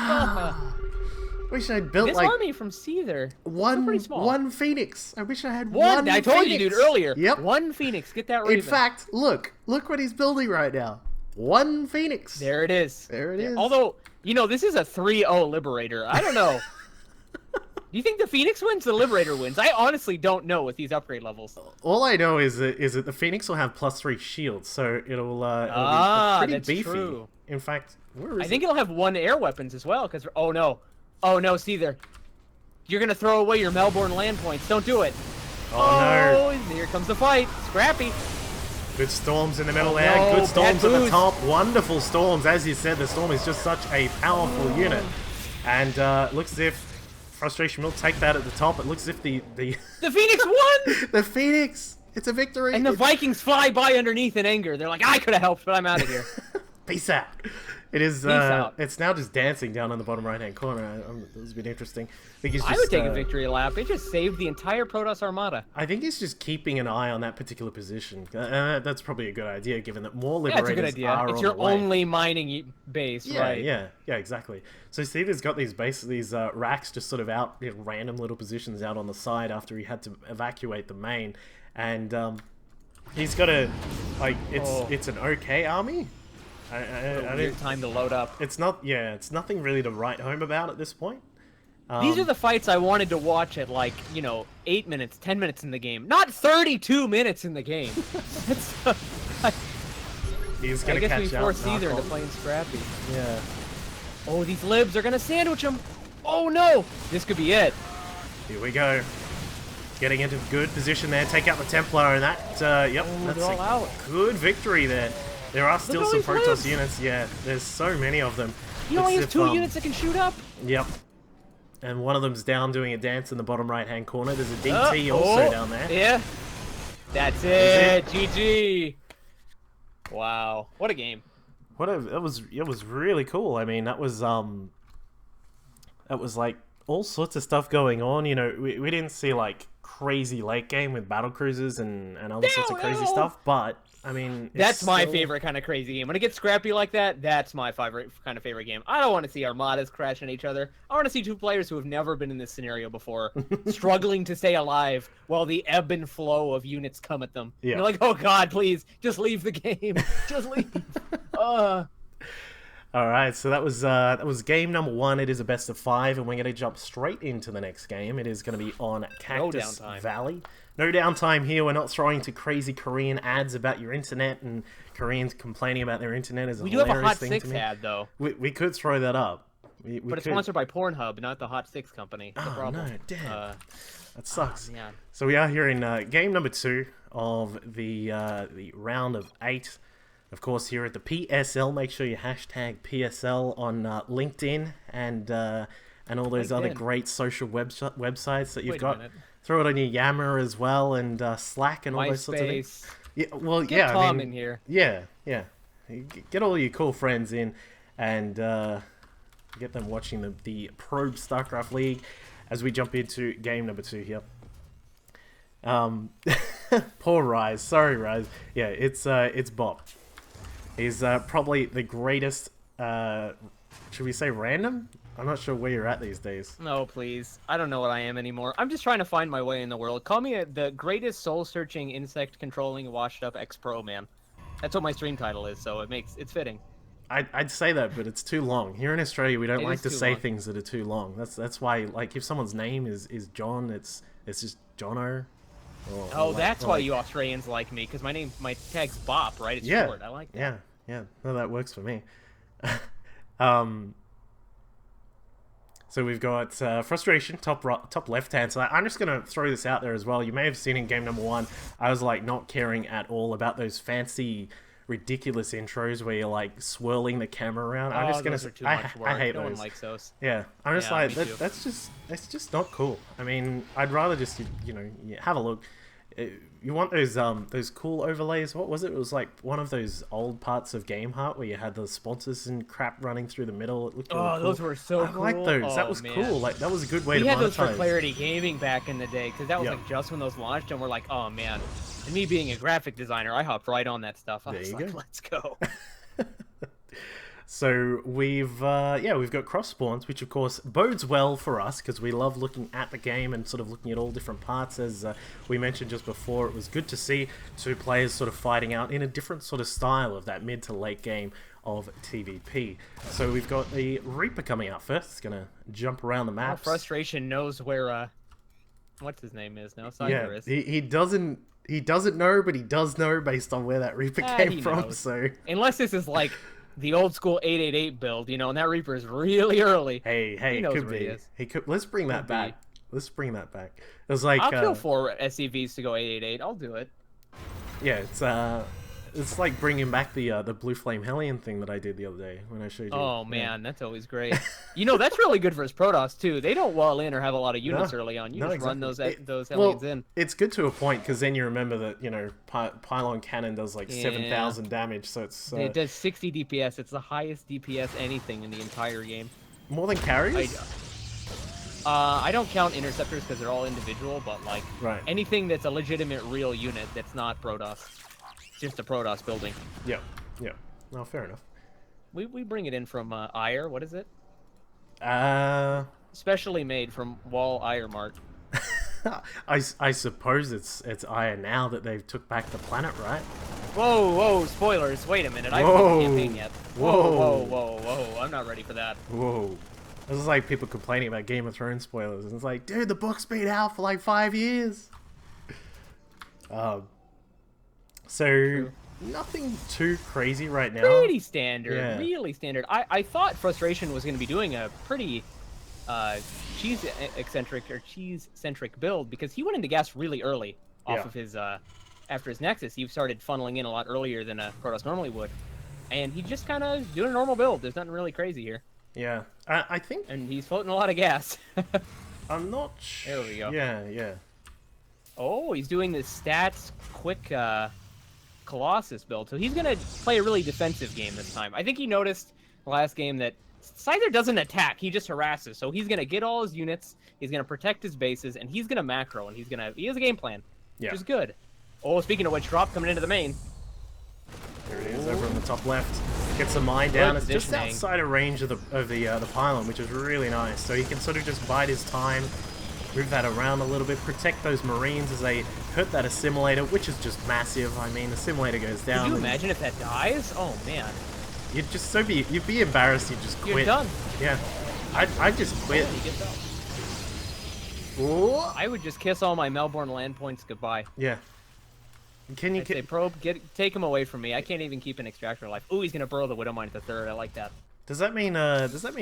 Speaker 1: Wish I'd built
Speaker 2: this
Speaker 1: like
Speaker 2: army from Seither.
Speaker 1: one Phoenix. I wish I had
Speaker 2: one. I told
Speaker 1: Phoenix.
Speaker 2: you, dude, earlier.
Speaker 1: Yep.
Speaker 2: One Phoenix. Get that Raven.
Speaker 1: In fact, look what he's building right now. One Phoenix.
Speaker 2: There it is.
Speaker 1: There it is.
Speaker 2: Although, you know, this is a 3-0 Liberator. I don't know. Do you think the Phoenix wins? The Liberator wins? I honestly don't know with these upgrade levels.
Speaker 1: All I know is that the Phoenix will have +3 shields, so it'll be pretty
Speaker 2: that's
Speaker 1: beefy.
Speaker 2: True.
Speaker 1: In fact,
Speaker 2: I think it'll have 1 air weapons as well. Because oh no, Seither, you're gonna throw away your Melbourne land points. Don't do it.
Speaker 1: Oh no!
Speaker 2: Here comes the fight. Scrappy.
Speaker 1: Good storms in the middle there.
Speaker 2: No,
Speaker 1: Good storms at the
Speaker 2: boost.
Speaker 1: top. Wonderful storms, as you said. The storm is just such a powerful unit, and looks as if Frustration will take that at the top. It looks as if the
Speaker 2: Phoenix won.
Speaker 1: The Phoenix. It's a victory.
Speaker 2: And the Vikings fly by underneath in anger. They're like, I could have helped, but I'm out of here.
Speaker 1: Peace out. It is.
Speaker 2: Peace out.
Speaker 1: It's now just dancing down in the bottom right-hand corner. It was a bit interesting.
Speaker 2: I would take a victory lap. It just saved the entire Protoss Armada.
Speaker 1: I think he's just keeping an eye on that particular position. That's probably a good idea, given that more Liberators
Speaker 2: it's a good idea.
Speaker 1: are
Speaker 2: It's
Speaker 1: on
Speaker 2: your
Speaker 1: the way.
Speaker 2: only mining base, right?
Speaker 1: Yeah, exactly. So Seither's got these racks just sort of out in random little positions out on the side after he had to evacuate the main, and he's got a it's an okay army. I
Speaker 2: Weird time to load up.
Speaker 1: It's not. Yeah, it's nothing really to write home about at this point.
Speaker 2: These are the fights I wanted to watch at 8 minutes, 10 minutes in the game, not 32 minutes in the game.
Speaker 1: He's gonna
Speaker 2: I guess
Speaker 1: catch
Speaker 2: we forced Seither into playing Scrappy.
Speaker 1: Yeah.
Speaker 2: Oh, these libs are gonna sandwich him. Oh no, this could be it.
Speaker 1: Here we go. Getting into good position there. Take out the Templar, and that. That's
Speaker 2: all out.
Speaker 1: Good victory there. There are still some Protoss
Speaker 2: libs.
Speaker 1: units. Yeah, there's so many of them.
Speaker 2: He only has 2 units that can shoot up.
Speaker 1: Yep. And one of them's down doing a dance in the bottom right-hand corner. There's a DT also down there.
Speaker 2: Yeah. That's it. GG. Wow. What a game.
Speaker 1: It was really cool. I mean, that was like all sorts of stuff going on. You know, we didn't see like crazy late game with battle cruisers and other sorts of crazy stuff, but I mean,
Speaker 2: that's my favorite kind of crazy game. When it gets scrappy like that, that's my favorite game. I don't want to see armadas crashing each other. I want to see 2 players who have never been in this scenario before struggling to stay alive while the ebb and flow of units come at them.
Speaker 1: Yeah.
Speaker 2: You're like, oh god, please, just leave the game. Just leave.
Speaker 1: All right, so that was game number 1. It is a best of 5, and we're going to jump straight into the next game. It is going to be on Cactus Valley. No downtime here. We're not throwing to crazy Korean ads about your internet, and Koreans complaining about their internet is a hilarious thing to me.
Speaker 2: We do have a Hot 6 ad, though.
Speaker 1: We could throw that up.
Speaker 2: But it's sponsored by Pornhub, not the Hot 6 company.
Speaker 1: Oh, no, damn. That sucks.
Speaker 2: Man.
Speaker 1: So we are here in game number 2 of the round of 8. Of course, here at the PSL, make sure you hashtag PSL on LinkedIn and all those other great social websites that you've got. Throw it on your Yammer as well, and Slack and all those sorts of things. Yeah, well,
Speaker 2: Get Tom in here.
Speaker 1: Yeah. Get all your cool friends in, and get them watching the Probe Starcraft League as we jump into game number 2 here. Poor Rise. Sorry, Rise. Yeah, it's Bob. He's probably the greatest should we say random? I'm not sure where you're at these days.
Speaker 2: No, please. I don't know what I am anymore. I'm just trying to find my way in the world. Call me the greatest soul-searching, insect-controlling, washed-up ex-pro man. That's what my stream title is, so it's fitting.
Speaker 1: I'd say that, but it's too long. Here in Australia, we don't like to say
Speaker 2: long.
Speaker 1: things that are too long. That's why, like, if someone's name is John, it's just Jono.
Speaker 2: Oh, that's why you Australians like me, because my tag's Bop, right? It's short. I like that.
Speaker 1: Yeah. No, that works for me. So we've got Frustration, top left-hand side. I'm just going to throw this out there as well. You may have seen in game number 1, I was, like, not caring at all about those fancy, ridiculous intros where you're, like, swirling the camera around. I'm just going to... I hate those.
Speaker 2: No one likes those.
Speaker 1: Yeah. I'm just like, that's just not cool. I mean, I'd rather just, you know, have a look. You want those cool overlays. What was it? It was like one of those old parts of Game Heart where you had the sponsors and crap running through the middle. It looked really cool.
Speaker 2: Those were so cool.
Speaker 1: I like those.
Speaker 2: Oh,
Speaker 1: that was
Speaker 2: man.
Speaker 1: Cool. Like that was a good way to monetize.
Speaker 2: We had those for Clarity Gaming back in the day because that was like just when those launched, and we're like, oh man. And me being a graphic designer, I hopped right on that stuff. I was like, let's go.
Speaker 1: So we've got cross spawns, which of course bodes well for us because we love looking at the game and sort of looking at all different parts. As we mentioned just before, it was good to see two players sort of fighting out in a different sort of style of that mid to late game of TvP. So we've got the Reaper coming out first. It's gonna jump around the map.
Speaker 2: Frustration knows where what's his name is now. Seither is.
Speaker 1: He doesn't know, but he does know based on where that Reaper came from.
Speaker 2: Knows.
Speaker 1: So
Speaker 2: unless this is like the old school 888 build, you know, and that Reaper is really early.
Speaker 1: Hey, it could be. He could. Let's bring that back. Let's bring that back. It was like
Speaker 2: I'll kill 4 SCVs to go 888. I'll do it.
Speaker 1: Yeah, it's like bringing back the Blue Flame Hellion thing that I did the other day when I showed you.
Speaker 2: Oh man, that's always great. You know, that's really good for his Protoss too. They don't wall in or have a lot of units early on. You just run those Hellions in.
Speaker 1: It's good to a point because then you remember that, you know, Pylon Cannon does like 7,000 damage, so it's
Speaker 2: it does 60 DPS. It's the highest DPS anything in the entire game.
Speaker 1: More than carries.
Speaker 2: I don't count interceptors because they're all individual, but like anything that's a legitimate real unit that's not Protoss. Just a Protoss building.
Speaker 1: Yeah. No, fair enough.
Speaker 2: We bring it in from Ire. What is it? Specially made from Wall Ire Mart.
Speaker 1: I suppose it's Ire now that they've took back the planet, right?
Speaker 2: Whoa! Spoilers! Wait a minute. I haven't campaign yet. Whoa! I'm not ready for that.
Speaker 1: Whoa! This is like people complaining about Game of Thrones spoilers, and it's like, dude, the book's been out for like 5 years. So nothing too crazy right now.
Speaker 2: Pretty standard, really standard. I thought Frustration was going to be doing a pretty cheese-centric build because he went into gas really early off of his after his Nexus. He started funneling in a lot earlier than a Protoss normally would, and he just kind of doing a normal build. There's nothing really crazy here.
Speaker 1: Yeah, I think.
Speaker 2: And he's floating a lot of gas.
Speaker 1: I'm not sure.
Speaker 2: There we go.
Speaker 1: Yeah.
Speaker 2: Oh, he's doing this stats quick Colossus build. So he's going to play a really defensive game this time. I think he noticed last game that Seither doesn't attack. He just harasses. So he's going to get all his units. He's going to protect his bases. And he's going to macro. And he has a game plan. Which is good. Oh, speaking of which, drop coming into the main.
Speaker 1: There it is, over on the top left. Gets the mine down. It's just outside of range of the pylon, which is really nice. So he can sort of just bide his time, move that around a little bit, protect those Marines as they hurt that assimilator, which is just massive. I mean, the assimilator goes down.
Speaker 2: Can you imagine if that dies? Oh man.
Speaker 1: You'd be embarrassed. You'd just quit.
Speaker 2: You're done.
Speaker 1: Yeah, I'd just quit.
Speaker 2: I would just kiss all my Melbourne land points goodbye.
Speaker 1: Yeah. Can you
Speaker 2: say, Probe, take him away from me. I can't even keep an extractor alive. Ooh, he's gonna burrow the Widowmine at the 3rd. I like that.
Speaker 1: Does that mean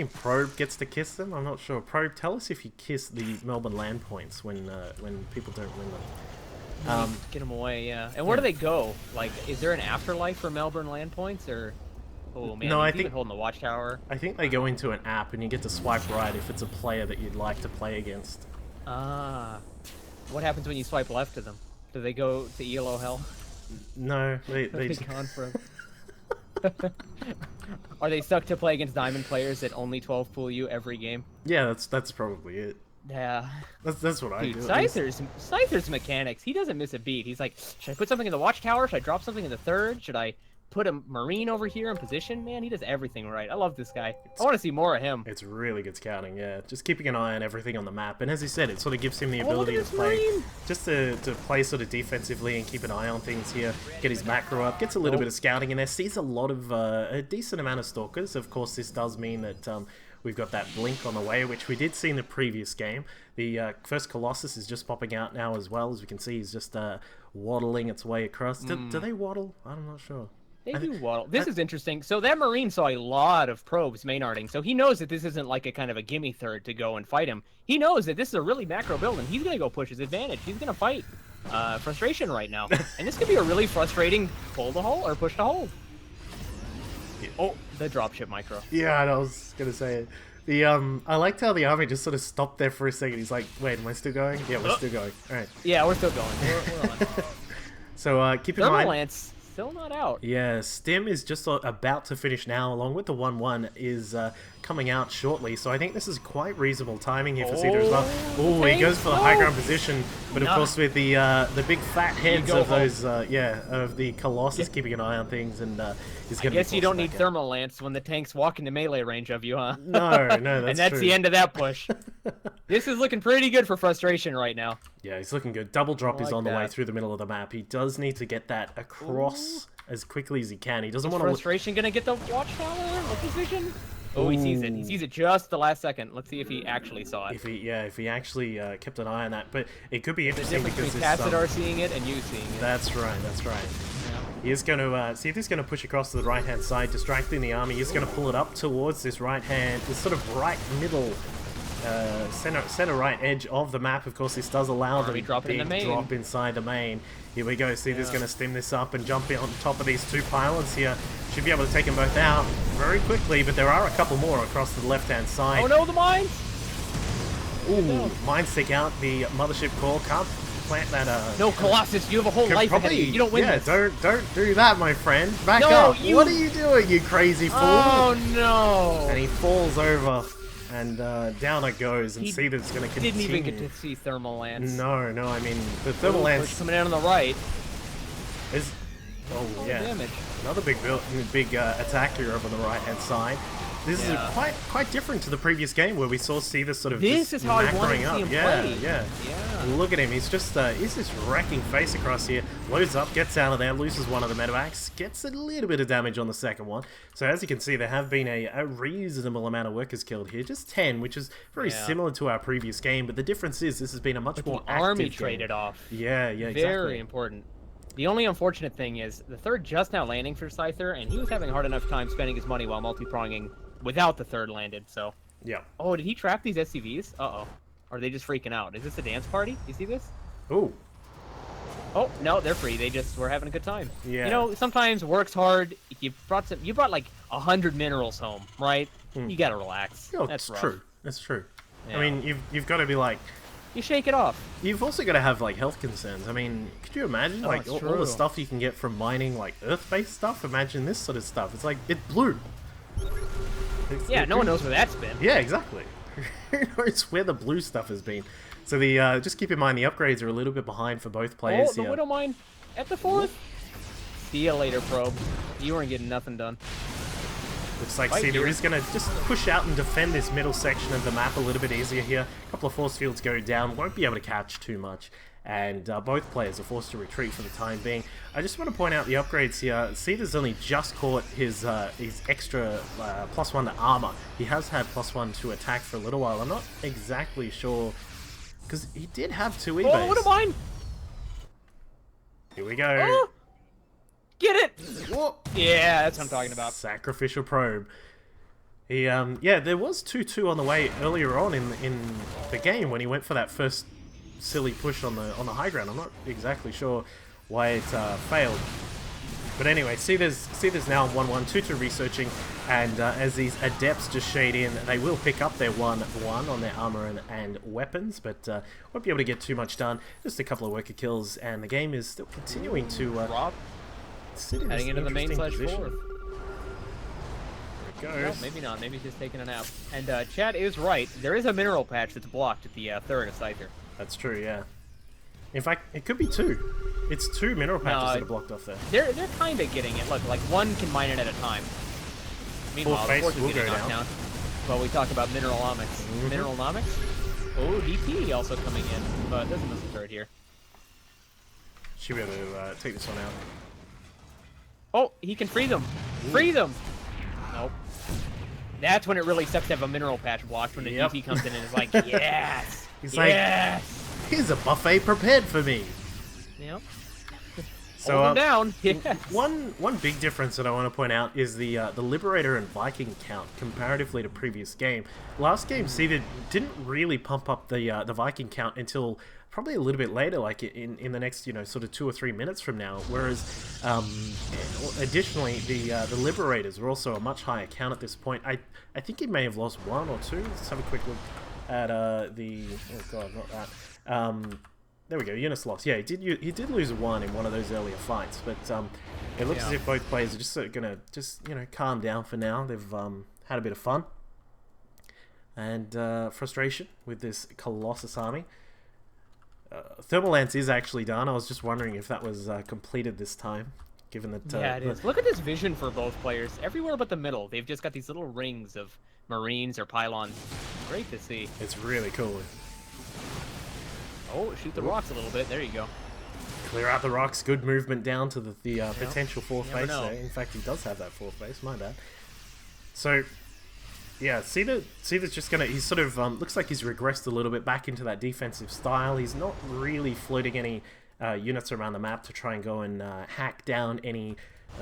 Speaker 1: Probe gets to kiss them? I'm not sure. Probe, tell us if you kiss the Melbourne land points when people don't win them.
Speaker 2: Get them away, yeah. And where do they go? Like, is there an afterlife for Melbourne land points, or? Oh man,
Speaker 1: no, I
Speaker 2: think holding the watchtower.
Speaker 1: I think they go into an app and you get to swipe right if it's a player that you'd like to play against.
Speaker 2: Ah, what happens when you swipe left to them? Do they go to ELO hell?
Speaker 1: No, they
Speaker 2: gone from. Are they stuck to play against diamond players that only 12 pool you every game?
Speaker 1: Yeah, that's probably it.
Speaker 2: Yeah.
Speaker 1: That's what I do.
Speaker 2: Seither's mechanics. He doesn't miss a beat. He's like, should I put something in the watchtower? Should I drop something in the 3rd? Should I put a Marine over here in position. Man, he does everything right. I love this guy. I want to see more of him.
Speaker 1: It's really good scouting, yeah. Just keeping an eye on everything on the map. And as he said, it sort of gives him the ability to play, just to play sort of defensively and keep an eye on things here. Get his macro up, gets a little bit of scouting in there, sees a lot of, a decent amount of stalkers. Of course, this does mean that we've got that blink on the way, which we did see in the previous game. The first Colossus is just popping out now as well. As we can see, he's just waddling its way across. Do they waddle? I'm not sure.
Speaker 2: They do waddle. This is interesting. So that Marine saw a lot of probes main-arting, so he knows that this isn't like a kind of a gimme third to go and fight him. He knows that this is a really macro build, and he's going to go push his advantage. He's going to fight frustration right now. And this could be a really frustrating pull to hold, or push to hold.
Speaker 1: Yeah.
Speaker 2: Oh, the dropship micro.
Speaker 1: Yeah, I was going to say it. The I liked how the army just sort of stopped there for a second. He's like, wait, am I still going? Yeah, we're still going. All right.
Speaker 2: Yeah, we're still going. We're on.
Speaker 1: So keep in mind...
Speaker 2: Lance still not out.
Speaker 1: Yeah, Stim is just about to finish now, along with the 1-1 is coming out shortly. So I think this is quite reasonable timing here for Seither as well. Oh, he goes for the high ground position, but of course with the big fat heads of those, of the Colossus keeping an eye on things, and he's going to.
Speaker 2: I guess you don't need thermal lance when the tank's walking to melee range of you, huh?
Speaker 1: No, that's
Speaker 2: and that's
Speaker 1: true.
Speaker 2: the end of that push. This is looking pretty good for frustration right now.
Speaker 1: Yeah, he's looking good. Double drop is on the way through the middle of the map. He does need to get that across as quickly as he can. He doesn't want to.
Speaker 2: Frustration gonna get the watchtower? What position? Oh, he sees it. He sees it just the last second. Let's see if he actually saw it.
Speaker 1: If he actually kept an eye on that, but it could be interesting because
Speaker 2: Tassadar seeing it and you seeing it.
Speaker 1: That's right. He is going to see if he's going to push across to the right-hand side, distracting the army. He's going to pull it up towards this right-hand, this sort of right middle, center right edge of the map. Of course, this does allow the big drop inside the main. Here we go. Seither's going to stem this up and jump in on top of these two pylons here. Should be able to take them both out very quickly, but there are a couple more across the left-hand side.
Speaker 2: Oh no, the mines!
Speaker 1: Ooh, mines take out the mothership core. Can't plant that.
Speaker 2: No, Colossus, you have a whole life ahead of you. You don't win this.
Speaker 1: Don't do that, my friend. Back up. What are you doing, you crazy fool?
Speaker 2: Oh no!
Speaker 1: And he falls over. And down it goes, and Seither's going to continue.
Speaker 2: Didn't even get to see thermal lance.
Speaker 1: No, I mean, the thermal lance...
Speaker 2: coming in on the right.
Speaker 1: Is... Oh, yeah. Damage. Another big attack here over on the right-hand side. This is quite different to the previous game where we saw Seither sort of
Speaker 2: this is how I wanted to see him play.
Speaker 1: Yeah. Look at him. He's just wrecking face across here. Loads up, gets out of there, loses one of the medevacs, gets a little bit of damage on the second one. So as you can see, there have been a reasonable amount of workers killed here. Just 10, which is very similar to our previous game. But the difference is this has been a much more active
Speaker 2: army
Speaker 1: game.
Speaker 2: traded off.
Speaker 1: Yeah, exactly.
Speaker 2: Very important. The only unfortunate thing is the third just now landing for Seither, and he was having a hard enough time spending his money while multi-pronging without the third landed, so...
Speaker 1: Yeah.
Speaker 2: Oh, did he trap these SCVs? Uh-oh. Or are they just freaking out? Is this a dance party? You see this?
Speaker 1: Ooh.
Speaker 2: Oh, no, they're free. They just were having a good time.
Speaker 1: Yeah.
Speaker 2: You know, sometimes work's hard. You brought like 100 minerals home, right? You gotta relax.
Speaker 1: Oh,
Speaker 2: that's rough.
Speaker 1: true. That's true.
Speaker 2: Yeah.
Speaker 1: I mean, you've got to be like...
Speaker 2: You shake it off.
Speaker 1: You've also got to have like health concerns. I mean, could you imagine like all the stuff you can get from mining like Earth-based stuff? Imagine this sort of stuff. It's like it's blue.
Speaker 2: No one knows where that's been.
Speaker 1: Yeah, exactly. Who knows where the blue stuff has been? So the just keep in mind the upgrades are a little bit behind for both players.
Speaker 2: Oh, the Widow Mine at the fourth. See you later, Probe. You weren't getting nothing done.
Speaker 1: Looks like Seither is going to just push out and defend this middle section of the map a little bit easier here. A couple of force fields go down, won't be able to catch too much. And both players are forced to retreat for the time being. I just want to point out the upgrades here. Seither's only just caught his extra +1 to armor. He has had +1 to attack for a little while. I'm not exactly sure, because he did have 2 eBays.
Speaker 2: Oh, what am I?
Speaker 1: Here we go.
Speaker 2: Oh, get it!
Speaker 1: Whoa.
Speaker 2: Yeah, that's what I'm talking about.
Speaker 1: Sacrificial probe. He yeah, there was 2-2 on the way earlier on in the game when he went for that first silly push on the high ground. I'm not exactly sure why it failed. But anyway, Seither's now 1-1, 2-2 researching, and as these adepts just shade in, they will pick up their 1-1 on their armor and weapons, but won't be able to get too much done. Just a couple of worker kills, and the game is still continuing to sit in
Speaker 2: heading into the main /4.
Speaker 1: There it goes.
Speaker 2: Well, maybe not. Maybe he's just taking a nap. And Chad is right. There is a mineral patch that's blocked at the third of Seither.
Speaker 1: That's true, yeah. In fact, it could be 2. It's 2 mineral patches that are blocked off there.
Speaker 2: They're kind of getting it. Look, like one can mine it at a time. Meanwhile, the fourth is getting knocked down. Well, we talk about mineralomics. Mineralomics? Oh, DP also coming in, but doesn't miss a turret here.
Speaker 1: Should be able to take this one out.
Speaker 2: Oh, he can free them. Free them. Nope. That's when it really sucks to have a mineral patch blocked, when the DP comes in and is like, yes.
Speaker 1: He's like, here's a buffet prepared for me.
Speaker 2: Yep.
Speaker 1: So
Speaker 2: hold them down. Yes.
Speaker 1: One big difference that I want to point out is the Liberator and Viking count comparatively to previous game. Last game, Seither didn't really pump up the Viking count until probably a little bit later, like in the next sort of 2 or 3 minutes from now. Whereas additionally, the Liberators were also a much higher count at this point. I think he may have lost 1 or 2. Let's have a quick look at the oh god, not that. There we go, Eunice lost. Yeah, he did lose 1 in one of those earlier fights, but it looks as if both players are just sort of gonna calm down for now. They've had a bit of fun and frustration with this Colossus army. Thermal Lance is actually done. I was just wondering if that was completed this time, given that...
Speaker 2: yeah, it is. Look at this vision for both players. Everywhere but the middle, they've just got these little rings of Marines or pylons. Great to see.
Speaker 1: It's really cool.
Speaker 2: Oh, shoot the rocks a little bit. There you go.
Speaker 1: Clear out the rocks. Good movement down to the potential 4th base there. In fact, he does have that 4th base. My bad. So... yeah, Seither's just gonna... he's sort of... looks like he's regressed a little bit back into that defensive style. He's not really floating any units around the map to try and go and hack down any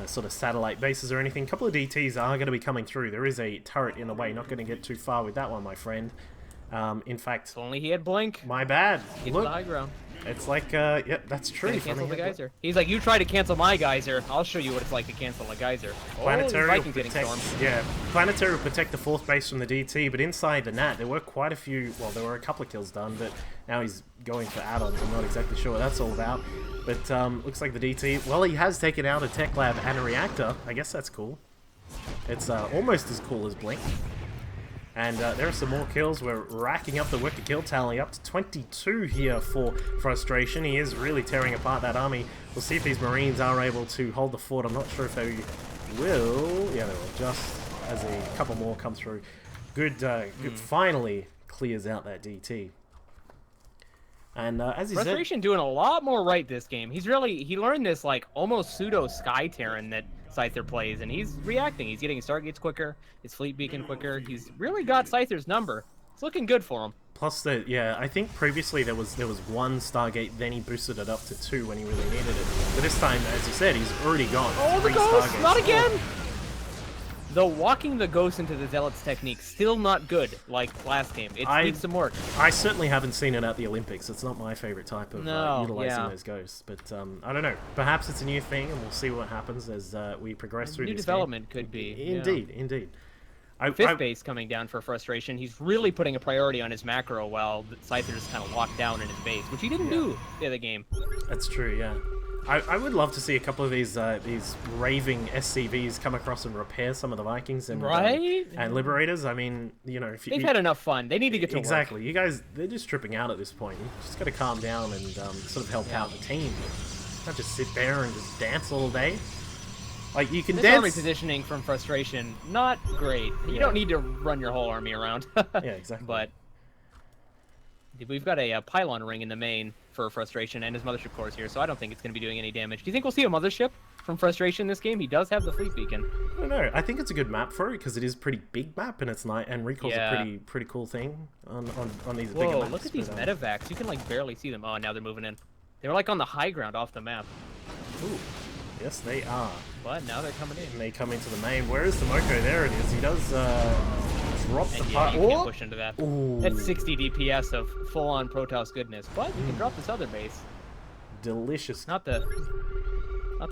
Speaker 1: sort of satellite bases or anything. A couple of DTs are going to be coming through. There is a turret in the way. Not going to get too far with that one, my friend. In fact...
Speaker 2: if only he had blink.
Speaker 1: My bad.
Speaker 2: Get to the high ground.
Speaker 1: It's like, yep, that's true.
Speaker 2: Cancel the geyser. He's like, you try to cancel my geyser, I'll show you what it's like to cancel a geyser.
Speaker 1: Planetary
Speaker 2: Vikings getting stormed.
Speaker 1: Yeah, Planetary will protect the 4th base from the DT, but inside the NAT, there were quite a few, well, there were a couple of kills done, but now he's going for add-ons. I'm not exactly sure what that's all about. But looks like the DT, well, he has taken out a tech lab and a reactor. I guess that's cool. It's almost as cool as Blink. And there are some more kills. We're racking up the worker kill tally up to 22 here for Frustration. He is really tearing apart that army. We'll see if these Marines are able to hold the fort. I'm not sure if they will. Yeah, they will, just as a couple more come through. Good, finally clears out that DT. And as he
Speaker 2: Frustration doing a lot more right this game. He learned this like almost pseudo Sky Terran that Seither plays, and he's reacting. He's getting his Stargates quicker, his Fleet Beacon quicker. He's really got Seither's number. It's looking good for him.
Speaker 1: Plus, yeah, I think previously there was 1 Stargate, then he boosted it up to 2 when he really needed it. But this time, as you said, he's already gone.
Speaker 2: Oh, the
Speaker 1: 3
Speaker 2: ghost!
Speaker 1: Stargates.
Speaker 2: Not again! The walking the ghost into the Zealots technique, still not good like last game. It needs some work.
Speaker 1: I certainly haven't seen it at the Olympics. It's not my favorite type of utilizing those ghosts. But I don't know. Perhaps it's a new thing, and we'll see what happens as we progress through this
Speaker 2: development
Speaker 1: game.
Speaker 2: Could be.
Speaker 1: Indeed, indeed.
Speaker 2: 5th base coming down for Frustration. He's really putting a priority on his macro while Seither's kind of locked down in his base, which he didn't do the other game. That's
Speaker 1: true, yeah. I would love to see a couple of these raving SCVs come across and repair some of the Vikings and and Liberators. I mean, if
Speaker 2: they've had enough fun, they need to get to
Speaker 1: exactly.
Speaker 2: work.
Speaker 1: You guys, they're just tripping out at this point. You just got to calm down and sort of help out the team. Not just sit there and just dance all day. Like you can
Speaker 2: this
Speaker 1: dance.
Speaker 2: Army positioning from Frustration, not great. You don't need to run your whole army around.
Speaker 1: Yeah, exactly.
Speaker 2: But we've got a pylon ring in the main for Frustration, and his mothership core is here, so I don't think it's going to be doing any damage. Do you think we'll see a mothership from Frustration this game? He does have the Fleet Beacon.
Speaker 1: I don't know. I think it's a good map for it because it is a pretty big map, and it's and recall's a pretty cool thing on these bigger maps.
Speaker 2: Look at these medevacs. You can like barely see them. Oh, now they're moving in. They were like on the high ground off the map.
Speaker 1: Ooh. Yes, they are.
Speaker 2: But now they're coming in.
Speaker 1: And they come into the main. Where is the Moko? There it is. He does drop the part.
Speaker 2: You can't push into that.
Speaker 1: Ooh.
Speaker 2: That's 60 DPS of full-on Protoss goodness. But you can drop this other base.
Speaker 1: Delicious.
Speaker 2: Not the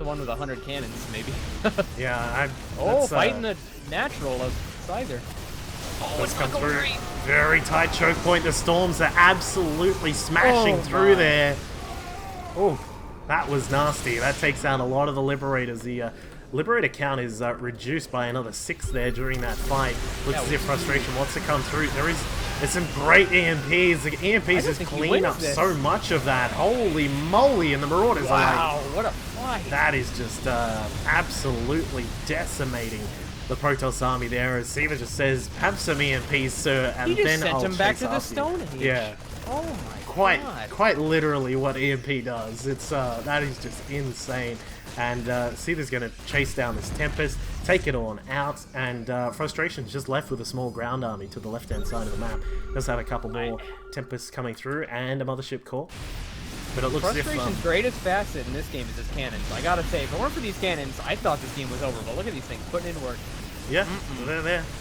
Speaker 2: one with 100 cannons, maybe.
Speaker 1: Yeah,
Speaker 2: fighting the natural of Seither.
Speaker 1: Let's come through. Very tight choke point. The Storms are absolutely smashing through there. Oh. That was nasty. That takes out a lot of the Liberators. The Liberator count is reduced by another 6 there during that fight. Looks as if Frustration wants to come through. There is There's some great EMPs. The EMPs just clean up so much of that. Holy moly! And the Marauders are like...
Speaker 2: Wow, what a fight.
Speaker 1: That is just absolutely decimating the Protoss army there. As Seither just says, have some EMPs, sir, and then I'll
Speaker 2: sent him back
Speaker 1: chase
Speaker 2: to the
Speaker 1: after
Speaker 2: Stone
Speaker 1: you.
Speaker 2: Age.
Speaker 1: Yeah.
Speaker 2: Oh my god.
Speaker 1: Quite literally what EMP does. It's that is just insane. And Seither's going to chase down this Tempest, take it on out, and Frustration's just left with a small ground army to the left-hand side of the map. Does have a couple more Tempests coming through and a Mothership core. But it looks as if...
Speaker 2: Frustration's greatest facet in this game is his cannons. I gotta say, if it weren't for these cannons, I thought this game was over. But look at these things, putting in work.
Speaker 1: Yeah,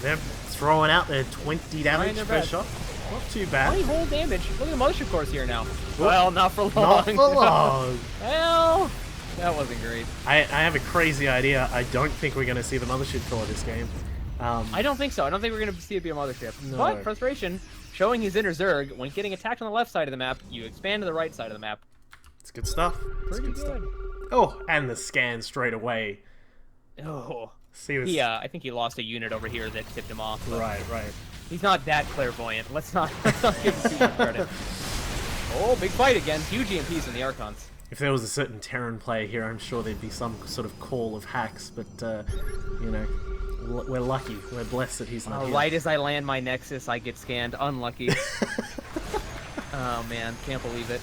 Speaker 1: they're throwing out their 20 damage per shot. Not too bad.
Speaker 2: 20 whole damage. Look at the Mothership cores here now. Well, not for long.
Speaker 1: Not for long.
Speaker 2: Well... That wasn't great.
Speaker 1: I have a crazy idea. I don't think we're going to see the Mothership core this game.
Speaker 2: I don't think so. I don't think we're going to see it be a Mothership.
Speaker 1: No.
Speaker 2: But Frustration, showing his inner Zerg, when getting attacked on the left side of the map, you expand to the right side of the map.
Speaker 1: It's good stuff.
Speaker 2: Pretty good.
Speaker 1: Oh, and the scan straight away.
Speaker 2: Oh.
Speaker 1: See,
Speaker 2: I think he lost a unit over here that tipped him off.
Speaker 1: Right.
Speaker 2: He's not that clairvoyant. Let's not give him too much credit. Oh, big fight again. Huge EMPs in the Archons.
Speaker 1: If there was a certain Terran player here, I'm sure there'd be some sort of call of hacks, but, you know, we're lucky. We're blessed that he's not here.
Speaker 2: Right as I land my Nexus, I get scanned. Unlucky. Oh, man. Can't believe it.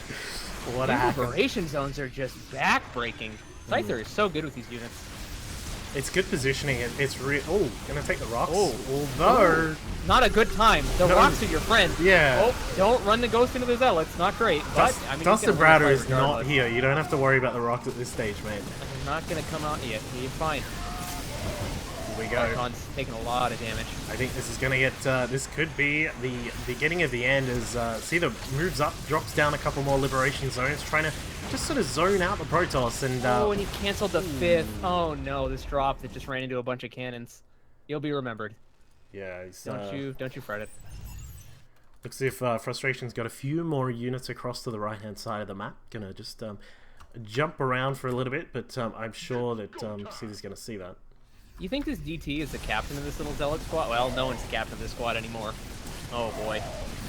Speaker 1: What
Speaker 2: These liberation zones are just back-breaking. Seither is so good with these units.
Speaker 1: It's good positioning. It's real. Oh, gonna take the rocks.
Speaker 2: Oh.
Speaker 1: Although...
Speaker 2: Not a good time. The rocks are your friend.
Speaker 1: Yeah.
Speaker 2: Oh, don't run the ghost into the zealots. Not great. But, I mean,
Speaker 1: Dustin Browder is not here. You don't have to worry about the rocks at this stage, mate.
Speaker 2: I'm not gonna come out yet. You're fine.
Speaker 1: Here we go.
Speaker 2: Archon's taking a lot of damage.
Speaker 1: I think this is going to get, this could be the beginning of the end as Seither moves up, drops down a couple more liberation zones, trying to just sort of zone out the Protoss. And,
Speaker 2: oh, and he canceled the 5th. Oh no, this drop that just ran into a bunch of cannons. You'll be remembered.
Speaker 1: Yeah, he's,
Speaker 2: don't you fret it.
Speaker 1: Looks as if Frustration's got a few more units across to the right-hand side of the map. Gonna just jump around for a little bit, but I'm sure that Seither's going to see that.
Speaker 2: You think this DT is the captain of this little zealot squad? Well, no one's the captain of this squad anymore. Oh boy.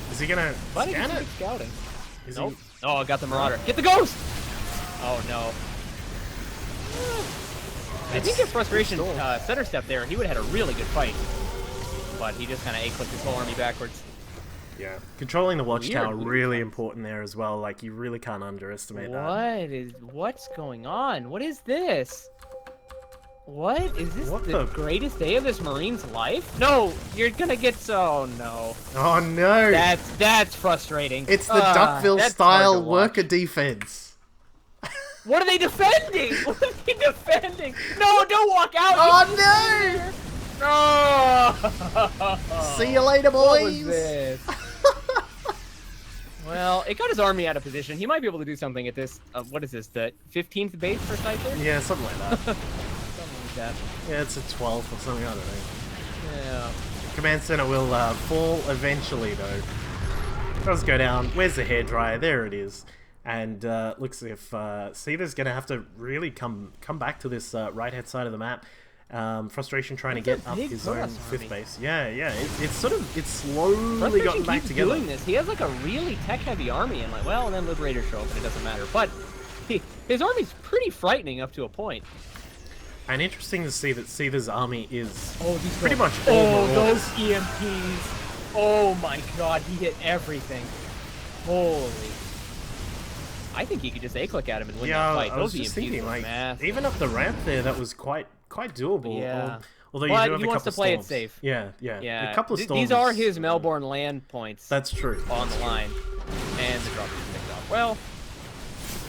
Speaker 1: Is he gonna scan it?
Speaker 2: Scouting.
Speaker 1: Is
Speaker 2: nope.
Speaker 1: he...
Speaker 2: Oh, I got the Marauder. Get the ghost! Oh no. I think if Frustration center step there, he would have had a really good fight. But he just kind of A-clicked his whole army backwards.
Speaker 1: Yeah. Controlling the watchtower really important there as well. Like, you really can't underestimate that.
Speaker 2: What's going on? What is this? What? Is this
Speaker 1: the
Speaker 2: greatest day of this Marine's life? No! You're gonna get so... no.
Speaker 1: Oh no!
Speaker 2: That's frustrating.
Speaker 1: It's the Duckville-style worker defense.
Speaker 2: What are they defending? What are they defending? No, don't walk out!
Speaker 1: Oh no!
Speaker 2: No!
Speaker 1: See you later, boys!
Speaker 2: What was this? Well, it got his army out of position. He might be able to do something at this... what is this? The 15th base for Seither?
Speaker 1: Yeah, something like that.
Speaker 2: That.
Speaker 1: Yeah, it's a 12th or something, I don't know.
Speaker 2: Yeah.
Speaker 1: Command center will fall eventually, though. Does go down. Where's the hairdryer? There it is. And looks as if Seither's going to have to really come back to this right-hand side of the map. Frustration trying to get up his own 5th base. Yeah. It's slowly gotten back together.
Speaker 2: Doing this. He has like a really tech-heavy army, and like, well, then Liberators show up, and it doesn't matter. But his army's pretty frightening up to a point.
Speaker 1: And interesting to see that Seither's army is
Speaker 2: these
Speaker 1: pretty much all
Speaker 2: those EMPs. Oh my god, he hit everything. Holy. I think he could just A-click at him and win that fight.
Speaker 1: I was just thinking, like, even up the ramp there, that was quite doable.
Speaker 2: Yeah.
Speaker 1: Although you do have a couple
Speaker 2: he wants to play it safe.
Speaker 1: Yeah. A couple of storms.
Speaker 2: These are his Melbourne land points.
Speaker 1: That's true.
Speaker 2: On the line. And the drop is picked up. Well,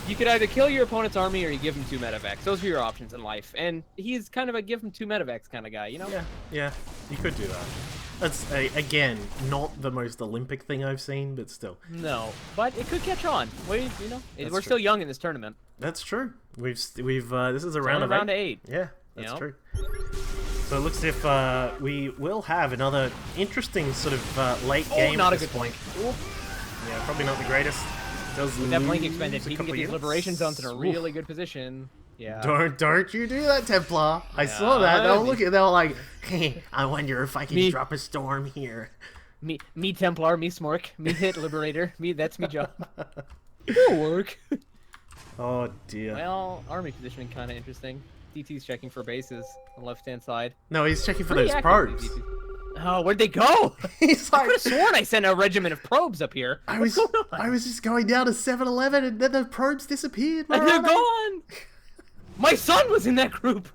Speaker 2: you could either kill your opponent's army or you give him 2 medevacs. Those are your options in life. And he's kind of a give him 2 medevacs kind of guy, you know?
Speaker 1: Yeah. You could do that. That's, again, not the most Olympic thing I've seen, but still.
Speaker 2: No, but it could catch on. We're still young in this tournament.
Speaker 1: That's true. We've this is a round of 8.
Speaker 2: Round of 8.
Speaker 1: Yeah, that's true. So it looks as if we will have another interesting sort of late game
Speaker 2: not
Speaker 1: at
Speaker 2: a
Speaker 1: this
Speaker 2: good
Speaker 1: point.
Speaker 2: Ooh.
Speaker 1: Yeah, probably not the greatest.
Speaker 2: With that blink expended, he can get these liberation zones in a really good position. Yeah.
Speaker 1: Don't you do that, Templar. I saw that. They were like, hey, I wonder if I can drop a storm here.
Speaker 2: Me Templar, me Smork, me Hit Liberator, me that's me job. It'll work.
Speaker 1: Oh dear.
Speaker 2: Well, army positioning kind of interesting. DT's checking for bases on the left-hand side.
Speaker 1: No, he's checking for
Speaker 2: Pretty
Speaker 1: those
Speaker 2: active, these
Speaker 1: probes.
Speaker 2: DTs. Oh, where'd they go?
Speaker 1: He's
Speaker 2: I
Speaker 1: like,
Speaker 2: could have sworn I sent a regiment of probes up here.
Speaker 1: I
Speaker 2: What's
Speaker 1: was
Speaker 2: going on?
Speaker 1: I was just going down to 7-Eleven and then the probes disappeared.
Speaker 2: And
Speaker 1: Where
Speaker 2: they're
Speaker 1: are they?
Speaker 2: gone. My son was in that group.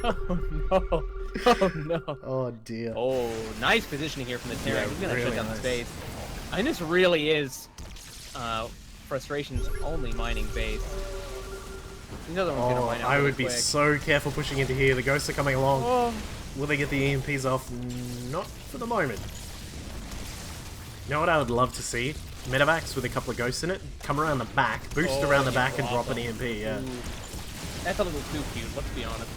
Speaker 2: Oh no. Oh no.
Speaker 1: Oh dear.
Speaker 2: Oh, nice positioning here from the Terran.
Speaker 1: Yeah,
Speaker 2: He's gonna
Speaker 1: really
Speaker 2: shut down
Speaker 1: nice.
Speaker 2: the base. I think this really is Frustration's only mining base. These other ones gonna
Speaker 1: Oh,
Speaker 2: mine out
Speaker 1: I
Speaker 2: really
Speaker 1: would be
Speaker 2: quick.
Speaker 1: so careful pushing into here. The ghosts are coming along.
Speaker 2: Oh.
Speaker 1: Will they get the EMPs off? Not for the moment. You know what I would love to see? Medevacs with a couple of ghosts in it. Come around the back, boost around the back and drop an EMP, yeah.
Speaker 2: Ooh. That's a little too cute, let's be honest.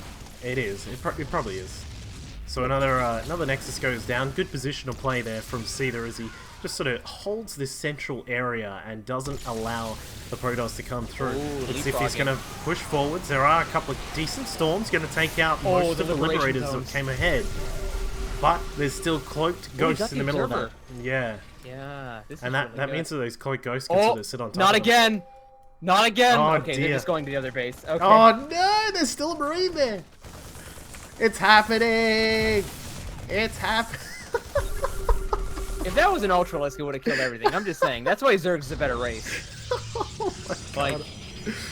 Speaker 1: It is. It probably is. So another Nexus goes down. Good positional play there from Seither as he just sort of holds this central area and doesn't allow the Protoss to come through.
Speaker 2: Ooh,
Speaker 1: Looks as if he's
Speaker 2: leapfrogging.
Speaker 1: going to push forwards. There are a couple of decent storms going to take out most
Speaker 2: the
Speaker 1: of the
Speaker 2: liberation
Speaker 1: Liberators that
Speaker 2: zones.
Speaker 1: came ahead. But there's still cloaked
Speaker 2: he's
Speaker 1: ghosts
Speaker 2: got
Speaker 1: in
Speaker 2: the
Speaker 1: the middle of that.
Speaker 2: observer.
Speaker 1: Yeah.
Speaker 2: Yeah, this
Speaker 1: And
Speaker 2: is
Speaker 1: that
Speaker 2: really good.
Speaker 1: means that those cloaked ghosts can sort of sit on top
Speaker 2: not
Speaker 1: of them.
Speaker 2: again! Not again!
Speaker 1: Oh,
Speaker 2: okay,
Speaker 1: dear.
Speaker 2: they're just going to the other base. Okay.
Speaker 1: Oh no, there's still a Marine there. It's happening. It's happening.
Speaker 2: If that was an Ultralisk, it would have killed everything. I'm just saying. That's why Zerg's a better race.
Speaker 1: Oh my
Speaker 2: Like,
Speaker 1: God.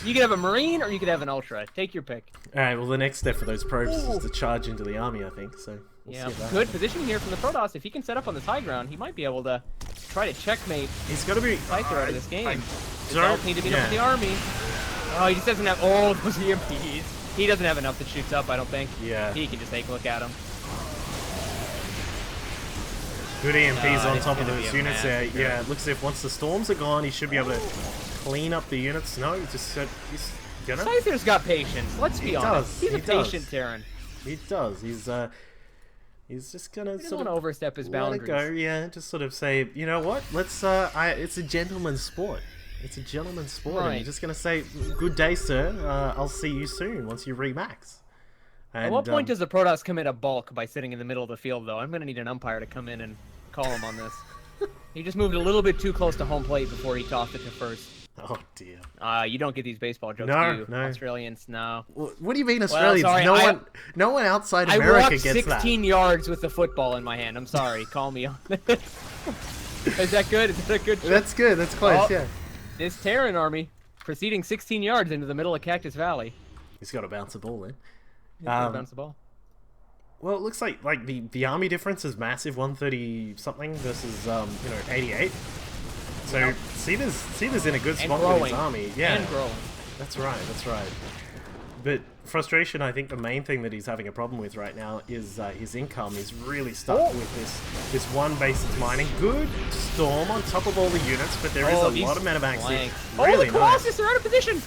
Speaker 2: you could have a Marine or you could have an Ultra. Take your pick.
Speaker 1: Alright, well the next step for those probes
Speaker 2: Ooh.
Speaker 1: is to charge into the army, I think, so we'll
Speaker 2: Yeah,
Speaker 1: see if that
Speaker 2: good
Speaker 1: happens.
Speaker 2: positioning here from the Protoss. If he can set up on this high ground, he might be able to try to checkmate
Speaker 1: He's got to be...
Speaker 2: Seither out of this game.
Speaker 1: I
Speaker 2: His
Speaker 1: don't-
Speaker 2: ult need to beat up
Speaker 1: yeah.
Speaker 2: with the army. Oh, he just doesn't have all those EMPs. He doesn't have enough that shoots up, I don't think.
Speaker 1: Yeah.
Speaker 2: He can just take a look at him.
Speaker 1: Good EMPs on
Speaker 2: it's
Speaker 1: top of
Speaker 2: gonna be
Speaker 1: those
Speaker 2: a
Speaker 1: units there.
Speaker 2: massacre.
Speaker 1: Yeah, it looks as if once the storms are gone, he should be able to clean up the units. No, he's gonna...
Speaker 2: Scyther's got patience. Let's be
Speaker 1: He
Speaker 2: honest.
Speaker 1: does,
Speaker 2: He's
Speaker 1: he
Speaker 2: a patient
Speaker 1: does.
Speaker 2: Terran.
Speaker 1: He does. He's just gonna
Speaker 2: He doesn't
Speaker 1: sort
Speaker 2: want to
Speaker 1: of
Speaker 2: overstep his
Speaker 1: let
Speaker 2: boundaries.
Speaker 1: it go. Yeah, just sort of say, you know what? Let's. It's a gentleman's sport. It's a gentleman's sport. And
Speaker 2: Right.
Speaker 1: you're just gonna say, "Good day, sir. I'll see you soon once you remax." And,
Speaker 2: At what point does the Protoss commit a bulk by sitting in the middle of the field, though? I'm going to need an umpire to come in and call him on this. He just moved a little bit too close to home plate before he tossed it to first.
Speaker 1: Oh dear.
Speaker 2: You don't get these baseball jokes,
Speaker 1: No,
Speaker 2: do you?
Speaker 1: no.
Speaker 2: Australians, no.
Speaker 1: What do you mean, Australians?
Speaker 2: sorry,
Speaker 1: no one outside
Speaker 2: I
Speaker 1: America
Speaker 2: walked
Speaker 1: gets
Speaker 2: 16 yards with the football in my hand. I'm sorry. Call me on it. Is that good? Is that a good
Speaker 1: that.
Speaker 2: joke?
Speaker 1: That's good. That's close.
Speaker 2: Oh.
Speaker 1: Yeah.
Speaker 2: This Terran army proceeding 16 yards into the middle of Cactus Valley.
Speaker 1: He's got to bounce a ball then.
Speaker 2: He's gonna bounce the ball.
Speaker 1: Well, it looks like the army difference is massive, 130 something versus 88. So
Speaker 2: Yep.
Speaker 1: Seither's in a good
Speaker 2: And
Speaker 1: spot with his
Speaker 2: growing.
Speaker 1: army. Yeah,
Speaker 2: And growing.
Speaker 1: that's right. That's right. But frustration, I think the main thing that he's having a problem with right now is his income. He's really stuck
Speaker 2: Oh.
Speaker 1: with this one base that's mining. Good storm on top of all the units, but there is a
Speaker 2: these
Speaker 1: lot of medevacs here.
Speaker 2: flanks.
Speaker 1: Really
Speaker 2: the Colossus
Speaker 1: nice.
Speaker 2: are out of position!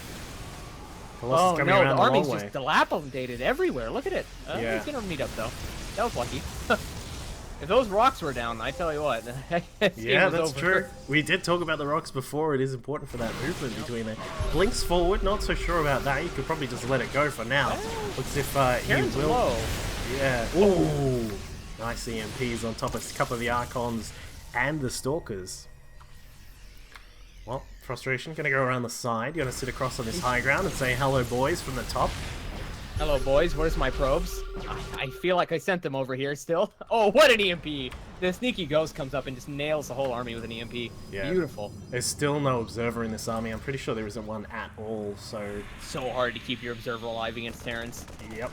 Speaker 1: Colossus
Speaker 2: Oh
Speaker 1: coming
Speaker 2: no,
Speaker 1: around
Speaker 2: the
Speaker 1: the
Speaker 2: army's
Speaker 1: long
Speaker 2: just
Speaker 1: way.
Speaker 2: dilapidated everywhere. Look at it.
Speaker 1: Yeah.
Speaker 2: He's gonna meet up though. That was lucky. If those rocks were down, I tell you what, this game
Speaker 1: Yeah,
Speaker 2: was
Speaker 1: that's
Speaker 2: over.
Speaker 1: true. We did talk about the rocks before. It is important for that movement between there. Blinks forward, not so sure about that. You could probably just let it go for now. Looks as if he
Speaker 2: Terran's
Speaker 1: will.
Speaker 2: low.
Speaker 1: Yeah. Ooh. Nice EMPs on top of a couple of the Archons and the Stalkers. Well, frustration. Gonna go around the side. Gonna sit across on this high ground and say hello, boys, from the top.
Speaker 2: Hello, boys. Where's my probes? I feel like I sent them over here still. Oh, what an EMP! The sneaky ghost comes up and just nails the whole army with an EMP.
Speaker 1: Yeah.
Speaker 2: Beautiful.
Speaker 1: There's still no observer in this army. I'm pretty sure there isn't one at all. So,
Speaker 2: So hard to keep your observer alive against Terrans.
Speaker 1: yep.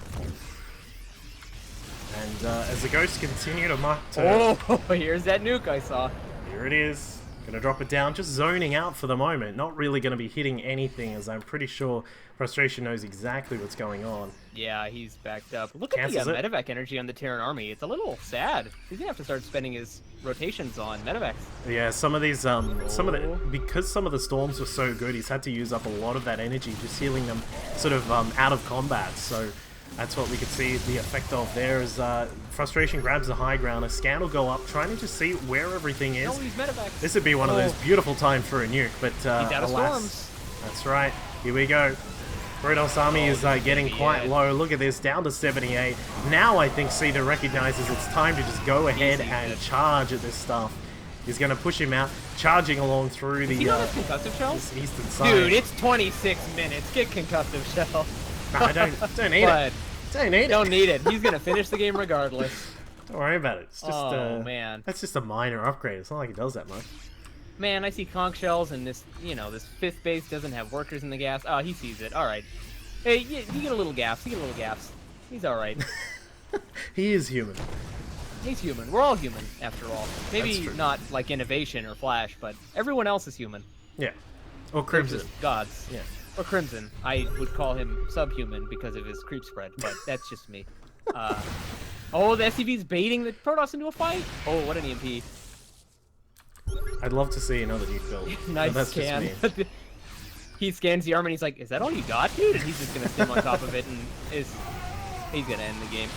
Speaker 1: And as the ghosts continue to mark to...
Speaker 2: Oh, here's that nuke I saw.
Speaker 1: Here it is. Gonna drop it down, just zoning out for the moment. Not really gonna be hitting anything, as I'm pretty sure Frustration knows exactly what's going on.
Speaker 2: Yeah, he's backed up. Look at the
Speaker 1: Cancels it.
Speaker 2: medevac energy on the Terran army. It's a little sad. He's gonna have to start spending his rotations on medevacs.
Speaker 1: Yeah, some of these, because some of the storms were so good, he's had to use up a lot of that energy just healing them sort of out of combat. So that's what we could see the effect of there is Frustration grabs the high ground, a scan will go up, trying to just see where everything is.
Speaker 2: No, these medevacs.
Speaker 1: This would be one of those beautiful times for a nuke, but
Speaker 2: He's out of
Speaker 1: alas,
Speaker 2: storms.
Speaker 1: that's right. Here we go. Protoss army is getting quite low. Look at this, down to 78. Now I think Seither recognizes it's time to just go ahead and charge at this stuff. He's going to push him out, charging along through the
Speaker 2: concussive shells?
Speaker 1: eastern side.
Speaker 2: Dude, it's 26 minutes. Get concussive shell.
Speaker 1: No, I don't need it.
Speaker 2: Don't need it. He's going to finish the game regardless.
Speaker 1: Don't worry about it. It's just,
Speaker 2: man.
Speaker 1: That's just a minor upgrade. It's not like it does that much.
Speaker 2: Man, I see conch shells, and this, this 5th base doesn't have workers in the gas. Oh, he sees it. All right. Hey, you get a little gaps. He's all right.
Speaker 1: He is human.
Speaker 2: He's human. We're all human, after all. Maybe not like Innovation or Flash, but everyone else is human.
Speaker 1: Yeah. Or Crimson.
Speaker 2: They're just gods.
Speaker 1: Yeah.
Speaker 2: Or Crimson. I would call him subhuman because of his creep spread, but that's just me. Oh, the SCV's baiting the Protoss into a fight? Oh, what an EMP.
Speaker 1: I'd love to see another nuke build.
Speaker 2: Nice
Speaker 1: that's
Speaker 2: scan.
Speaker 1: Just me.
Speaker 2: He scans the arm and he's like, is that all you got, dude? And he's just going to stim on top of it and he's going to end the game.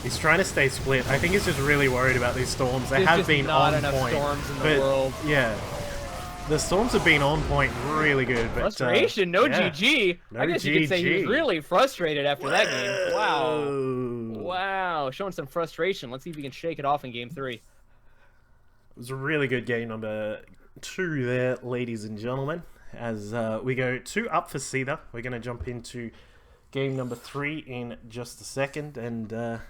Speaker 1: He's trying to stay split. I think he's just really worried about these storms. They have been
Speaker 2: not
Speaker 1: on
Speaker 2: enough
Speaker 1: point.
Speaker 2: Storms in the world.
Speaker 1: Yeah. The storms have been on point really good. But,
Speaker 2: frustration, no GG.
Speaker 1: No
Speaker 2: I guess you could say he was really frustrated after that game. Wow. Wow. Showing some frustration. Let's see if he can shake it off in game 3.
Speaker 1: It was a really good game number 2 there, ladies and gentlemen. As we go 2 up for Seither. We're going to jump into game number 3 in just a second. And that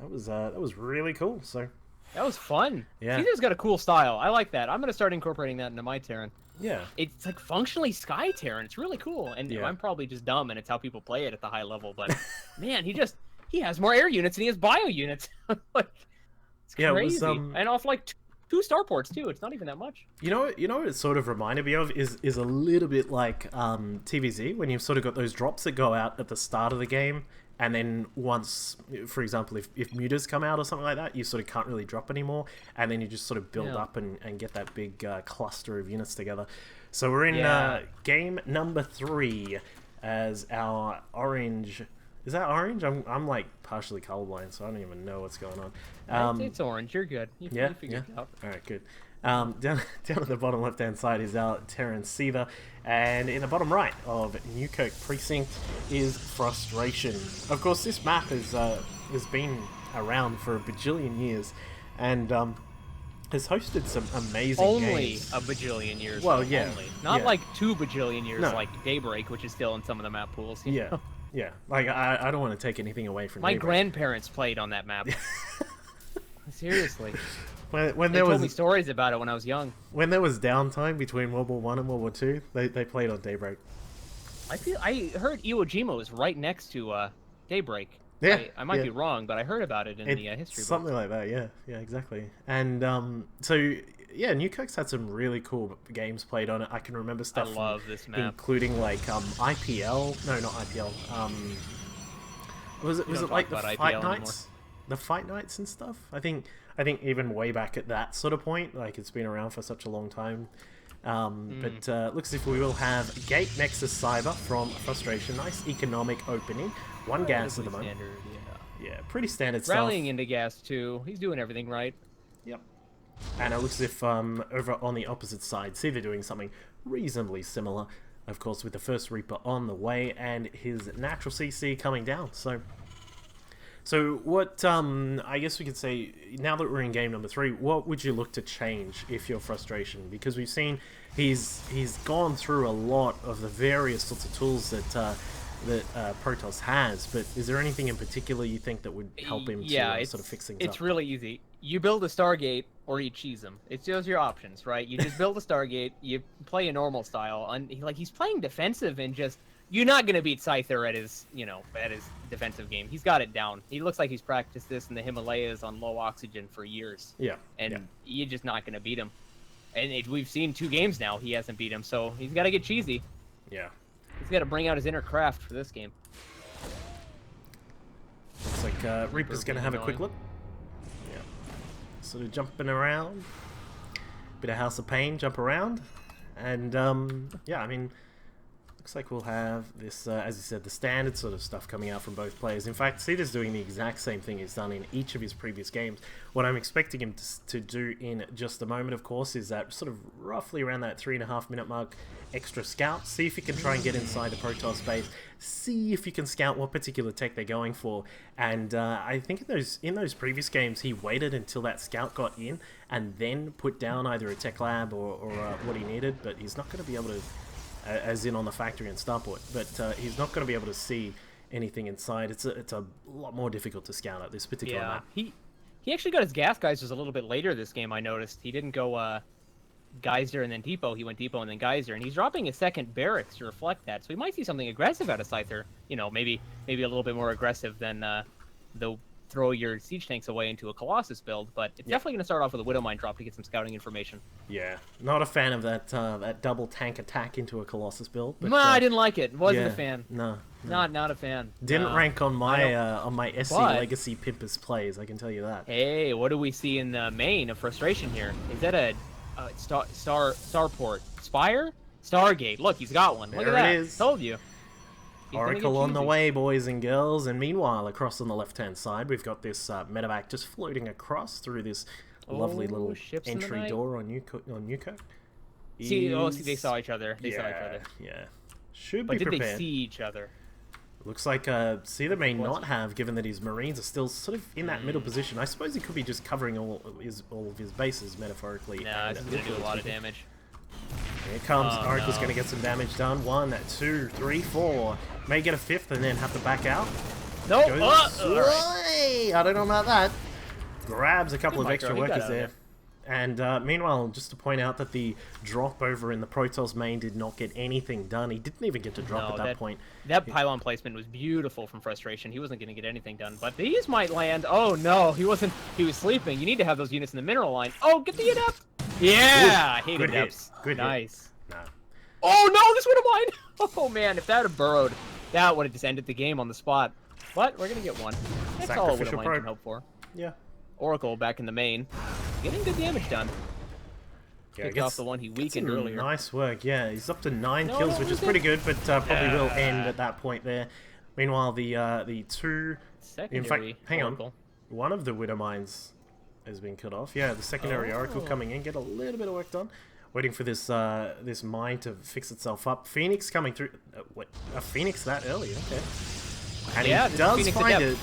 Speaker 1: was really cool. So
Speaker 2: that was fun.
Speaker 1: Yeah.
Speaker 2: Seither's got a cool style. I like that. I'm going to start incorporating that into my Terran.
Speaker 1: Yeah.
Speaker 2: It's like functionally Sky Terran. It's really cool. And I'm probably just dumb and it's how people play it at the high level. But man, he has more air units than he has bio units. Like, it's crazy.
Speaker 1: It was,
Speaker 2: and off like 2 starports too. It's not even that much.
Speaker 1: You know what it sort of reminded me of is a little bit like TvZ, when you've sort of got those drops that go out at the start of the game, and then once, for example, if mutas come out or something like that, you sort of can't really drop anymore, and then you just sort of build up and get that big cluster of units together. So we're in game number 3 as our orange. Is that orange? I'm like partially colorblind, so I don't even know what's going on.
Speaker 2: It's orange. You're good. You figured it out.
Speaker 1: All right, good. Down at the bottom left-hand side is our Terran Seither, and in the bottom right of Newkirk Precinct is Frustration. Of course, this map has been around for a bajillion years, and has hosted some amazing games.
Speaker 2: Only a bajillion years.
Speaker 1: Well, yeah.
Speaker 2: Only. Not like 2 bajillion years like Daybreak, which is still in some of the map pools. You know?
Speaker 1: Yeah. Like, I don't want to take anything away from
Speaker 2: my
Speaker 1: Daybreak.
Speaker 2: grandparents played on that map. Seriously.
Speaker 1: When
Speaker 2: they told me stories about it when I was young.
Speaker 1: When there was downtime between World War I and World War II, they played on Daybreak.
Speaker 2: I heard Iwo Jima was right next to Daybreak.
Speaker 1: Yeah,
Speaker 2: I might be wrong, but I heard about it in the history book.
Speaker 1: Something like that, yeah, exactly. And so Newkirk's had some really cool games played on it. I can remember stuff.
Speaker 2: I love this map,
Speaker 1: including like IPL. No, not IPL. Was it like the Fight Nights? The Fight Nights and stuff. I think even way back at that sort of point, like it's been around for such a long time. But looks as if we will have Gate Nexus Cyber from Frustration. Nice economic opening. 1 gas at the moment.
Speaker 2: Standard,
Speaker 1: yeah, pretty standard stuff.
Speaker 2: Rallying into gas too. He's doing everything right.
Speaker 1: Yep. And it looks as if over on the opposite side, Seither doing something reasonably similar. Of course, with the first Reaper on the way and his natural CC coming down. So what I guess we could say, now that we're in game number 3, what would you look to change if you're Frustration? Because we've seen he's gone through a lot of the various sorts of tools that Protoss has, but is there anything in particular you think that would help him to sort of fix things up?
Speaker 2: It's really easy. You build a Stargate or you cheese him. It's just your options, right? You just build a Stargate, you play a normal style, and he's playing defensive and just... You're not going to beat Seither at his defensive game. He's got it down. He looks like he's practiced this in the Himalayas on low oxygen for years. Yeah. And you're just not going to beat him. And we've seen 2 games now he hasn't beat him, so he's got to get cheesy.
Speaker 1: Yeah.
Speaker 2: He's got to bring out his inner craft for this game.
Speaker 1: Looks like Reaper's going to have a quick look. Yeah. Sort of jumping around. Bit of House of Pain, jump around. And, yeah, I mean... Looks like we'll have this, as you said, the standard sort of stuff coming out from both players. In fact, Seither's doing the exact same thing he's done in each of his previous games. What I'm expecting him to do in just a moment, of course, is that sort of roughly around that 3.5 minute mark, extra scout. See if you can try and get inside the Protoss base. See if you can scout what particular tech they're going for. And I think in those previous games, he waited until that scout got in and then put down either a tech lab or what he needed. But he's not going to be able to... as in on the factory and starport, but he's not going to be able to see anything inside. It's a lot more difficult to scout at this particular map.
Speaker 2: He actually got his gas geysers a little bit later this game, I noticed. He didn't go geyser and then depot. He went depot and then geyser, and he's dropping a second barracks to reflect that. So we might see something aggressive out of Seither. You know, maybe a little bit more aggressive than the throw your siege tanks away into a Colossus build, but it's definitely going to start off with a Widow Mine drop to get some scouting information.
Speaker 1: Yeah, not a fan of that that double tank attack into a Colossus build. But,
Speaker 2: no, I didn't like it. Wasn't
Speaker 1: yeah,
Speaker 2: a fan.
Speaker 1: No.
Speaker 2: Not a fan.
Speaker 1: Didn't rank on my SC Legacy Pimpers plays, I can tell you that.
Speaker 2: Hey, what do we see in the main of frustration here? Is that a starport? Spire? Stargate. Look, he's got one. Look at that.
Speaker 1: There it is.
Speaker 2: Told you.
Speaker 1: Oracle on the way, boys and girls. And meanwhile, across on the left-hand side, we've got this medevac just floating across through this lovely little entry door on Yuko.
Speaker 2: See, they saw each other. They saw each other.
Speaker 1: Yeah. Should
Speaker 2: be prepared. But did they see each other?
Speaker 1: Looks like Seither may not have, given that his Marines are still sort of in that middle position. I suppose he could be just covering all of his bases, metaphorically.
Speaker 2: Nah, this is going to do a lot of damage.
Speaker 1: Here it comes. Oracle's going to get some damage done. 1, 2, 3, 4. May get a 5th and then have to back out.
Speaker 2: Nope.
Speaker 1: Right. I don't know about that. Grabs a couple of extra workers there. And meanwhile, just to point out that the drop over in the Protoss main did not get anything done. He didn't even get to drop at that point.
Speaker 2: That pylon placement was beautiful from frustration. He wasn't going to get anything done, but these might land. Oh no, he wasn't. He was sleeping. You need to have those units in the mineral line. Oh, get the adept. Yeah, I hate adepts.
Speaker 1: Good
Speaker 2: nice.
Speaker 1: Hit. No.
Speaker 2: Oh no, this would have mine. Oh man, if that had burrowed, that would have just ended the game on the spot. But we're gonna get one. That's all a Widow Mine can hope for.
Speaker 1: Yeah.
Speaker 2: Oracle back in the main, getting good damage done.
Speaker 1: Yeah,
Speaker 2: picked off the one he weakened earlier.
Speaker 1: Nice work. Yeah, he's up to 9 kills, which is pretty good, but probably will end at that point there. Meanwhile, the two, in fact, hang on, one of the Widow Mines has been cut off. Yeah, the secondary Oracle coming in, get a little bit of work done. Waiting for this this mine to fix itself up. Phoenix coming through. What? A Phoenix that early? Okay. And he does find it.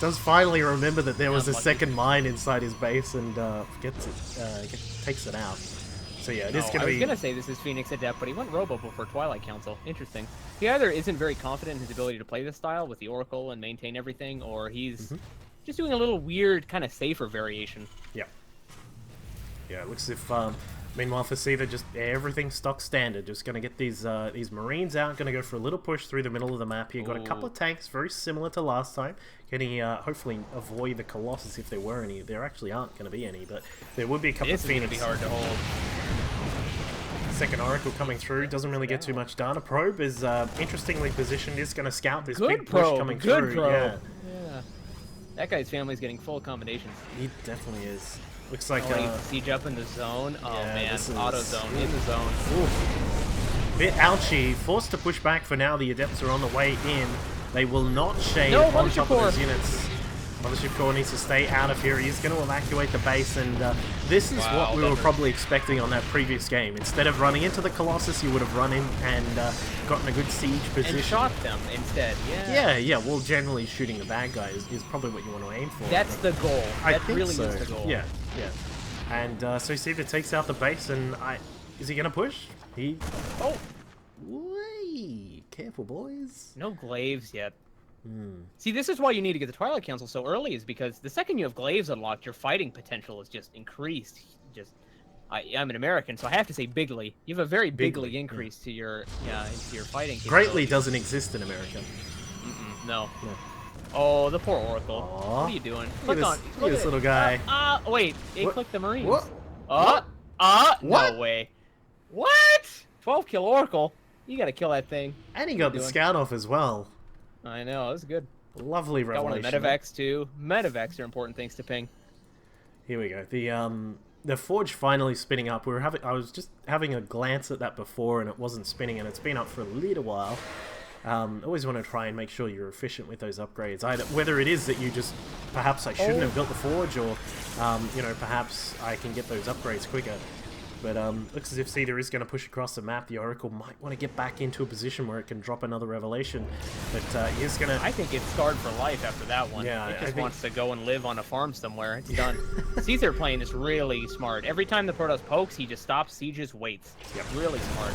Speaker 1: Does finally remember that there was a second mine inside his base and takes it out. So yeah, it is going to be...
Speaker 2: I was going to say this is Phoenix Adept, but he went Robo before Twilight Council. Interesting. He either isn't very confident in his ability to play this style with the Oracle and maintain everything, or he's just doing a little weird, kind of safer variation.
Speaker 1: Yeah. Yeah, it looks as if... meanwhile, for Seither, just everything stock standard. Just going to get these Marines out. Going to go for a little push through the middle of the map here. Got a couple of tanks, very similar to last time. Can he hopefully avoid the Colossus if there were any? There actually aren't going to be any, but there would be a couple of Phoenix.
Speaker 2: This is going to be hard to hold.
Speaker 1: Second Oracle coming through. Doesn't really get too much done. A Probe is interestingly positioned. Is going to scout this big push coming through.
Speaker 2: Yeah. That guy's family's getting full combinations.
Speaker 1: He definitely is. Looks like
Speaker 2: siege up in the zone. Oh yeah, man, auto zone in the zone.
Speaker 1: Bit ouchy. Forced to push back for now. The Adepts are on the way in. They will not shade on top of those units. Mothership Core needs to stay out of here. He's going to evacuate the base, and this is what we were probably expecting on that previous game. Instead of running into the Colossus, you would have run in and gotten a good siege position.
Speaker 2: And shot them instead,
Speaker 1: Yeah, well, generally shooting the bad guy is probably what you want to aim for.
Speaker 2: That's the goal. That really is the goal.
Speaker 1: Yeah. And so Seither takes out the base, and is he going to push? Oh! Wait! Careful, boys.
Speaker 2: No glaives yet. See, this is why you need to get the Twilight Council so early, is because the second you have glaives unlocked, your fighting potential is just increased. I'm an American, so I have to say bigly. You have a very bigly increase to your fighting.
Speaker 1: Greatly doesn't exist in America.
Speaker 2: No. Oh, the poor Oracle. What are you doing?
Speaker 1: Look at this little guy.
Speaker 2: Wait, it clicked the Marines.
Speaker 1: What?
Speaker 2: No way. What? 12 kill Oracle. You gotta kill that thing.
Speaker 1: And he got the scout off as well.
Speaker 2: I know, that was good.
Speaker 1: Lovely revelation.
Speaker 2: Got one of the medevacs too. Medevacs are important things to ping.
Speaker 1: Here we go. The the forge finally spinning up. I was just having a glance at that before, and it wasn't spinning, and it's been up for a little while. Always want to try and make sure you're efficient with those upgrades. Whether it is that you just perhaps I shouldn't have built the forge, or you know, perhaps I can get those upgrades quicker. But looks as if Seither is going to push across the map. The Oracle might want to get back into a position where it can drop another revelation. But he is going to...
Speaker 2: I think it's scarred for life after that one.
Speaker 1: Yeah,
Speaker 2: it just wants to go and live on a farm somewhere. It's done. Seither playing is really smart. Every time the Protoss pokes, he just stops, sieges, waits.
Speaker 1: Yep.
Speaker 2: Really smart.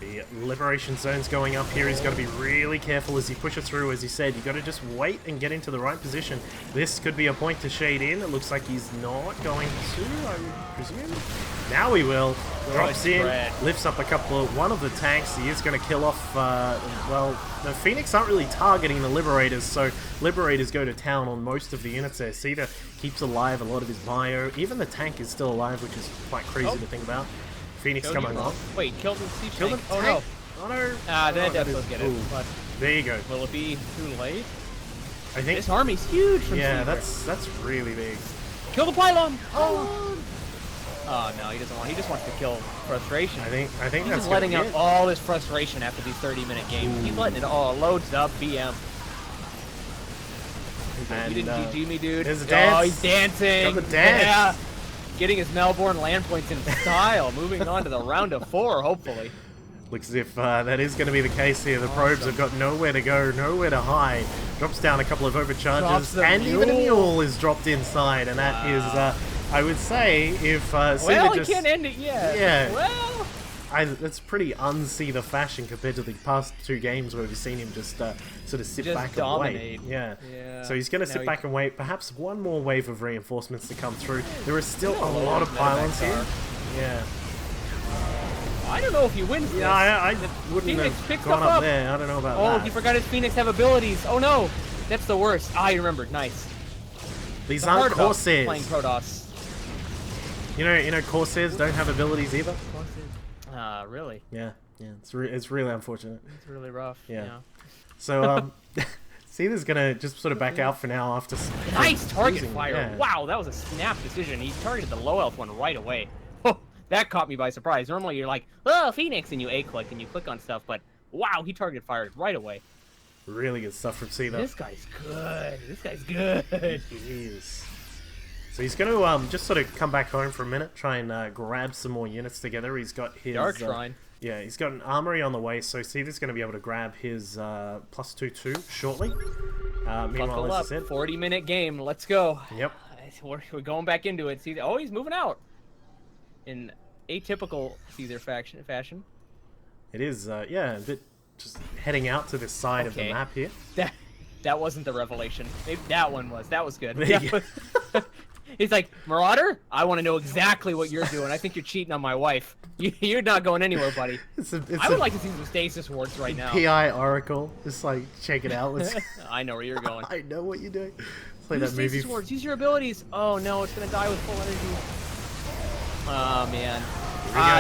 Speaker 1: The liberation zone's going up here. He's got to be really careful as he pushes through. As he said, you got to just wait and get into the right position. This could be a point to shade in. It looks like he's not going to, I would presume. Now he will. Drops in, lifts up one of the tanks. He is going to kill off, well, the Phoenix aren't really targeting the Liberators, so Liberators go to town on most of the units there. Seither keeps alive a lot of his bio. Even the tank is still alive, which is quite crazy to think about. Phoenix coming on.
Speaker 2: Wait, killed the siege
Speaker 1: tank.
Speaker 2: Oh no.
Speaker 1: Oh no.
Speaker 2: That definitely get it. But
Speaker 1: there you go.
Speaker 2: will it be too late?
Speaker 1: I think
Speaker 2: this army's huge from Seither.
Speaker 1: that's really big.
Speaker 2: Kill the pylon! Oh no, he doesn't want. He just wants to kill frustration.
Speaker 1: I think
Speaker 2: he's
Speaker 1: that's
Speaker 2: just letting out all this frustration after these 30-minute games. He's letting it all. Loads up, BM.
Speaker 1: And,
Speaker 2: you didn't GG me, dude.
Speaker 1: There's a dance.
Speaker 2: Oh, he's dancing.
Speaker 1: Got the dance.
Speaker 2: Yeah. Getting his Melbourne land points in style. Moving on to the round of 4, hopefully.
Speaker 1: Looks as if that is going to be the case here. The probes have got nowhere to go, nowhere to hide. Drops down a couple of overcharges, and even a mule is dropped inside, and that is, I would say, if
Speaker 2: well,
Speaker 1: just...
Speaker 2: he can't end it yet.
Speaker 1: Yeah.
Speaker 2: Well...
Speaker 1: that's pretty un-Seither fashion compared to the past 2 games where we've seen him just sort of sit back
Speaker 2: dominate.
Speaker 1: and wait. Yeah. So he's going to sit back and wait. Perhaps one more wave of reinforcements to come through. There is still a lot of pylons here. Yeah.
Speaker 2: I don't know if he wins this.
Speaker 1: Yeah, I wouldn't have gone up there. I don't know about that.
Speaker 2: Oh, he forgot his Phoenix have abilities. Oh no, that's the worst. Ah, you remembered. Nice.
Speaker 1: These aren't Corsairs.
Speaker 2: Playing Protoss.
Speaker 1: You know, Corsairs don't have abilities either.
Speaker 2: Really?
Speaker 1: Yeah. It's really unfortunate.
Speaker 2: It's really rough.
Speaker 1: Yeah. So Seither's gonna just sort of back out for now after.
Speaker 2: Nice target fire. Yeah. Wow, that was a snap decision. He targeted the low health one right away. Oh, that caught me by surprise. Normally you're like, oh, Phoenix, and you A-click and you click on stuff, but wow, he targeted fired right away.
Speaker 1: Really good stuff from Seither.
Speaker 2: This guy's good. This guy's good.
Speaker 1: He is. So he's going to just sort of come back home for a minute, try and grab some more units together. He's got his...
Speaker 2: Dark Shrine.
Speaker 1: Yeah, he's got an armory on the way, so Seither's going to be able to grab his +2/2 shortly. Meanwhile, as I said...
Speaker 2: 40-minute game. Let's go.
Speaker 1: Yep.
Speaker 2: We're going back into it. Seither. Oh, he's moving out. In atypical Seither fashion.
Speaker 1: It is, yeah, a bit just heading out to this side of the map here.
Speaker 2: That wasn't the revelation. Maybe that one was. That was good.
Speaker 1: Yeah.
Speaker 2: He's like, Marauder, I want to know exactly what you're doing. I think you're cheating on my wife. You're not going anywhere, buddy. I would like to see some stasis wards right now.
Speaker 1: PI Oracle. Just like, check it out.
Speaker 2: I know where you're going.
Speaker 1: I know what you're doing. It's like
Speaker 2: that movie. Stasis wards. Use your abilities. Oh, no, it's going to die with full energy. Oh, man.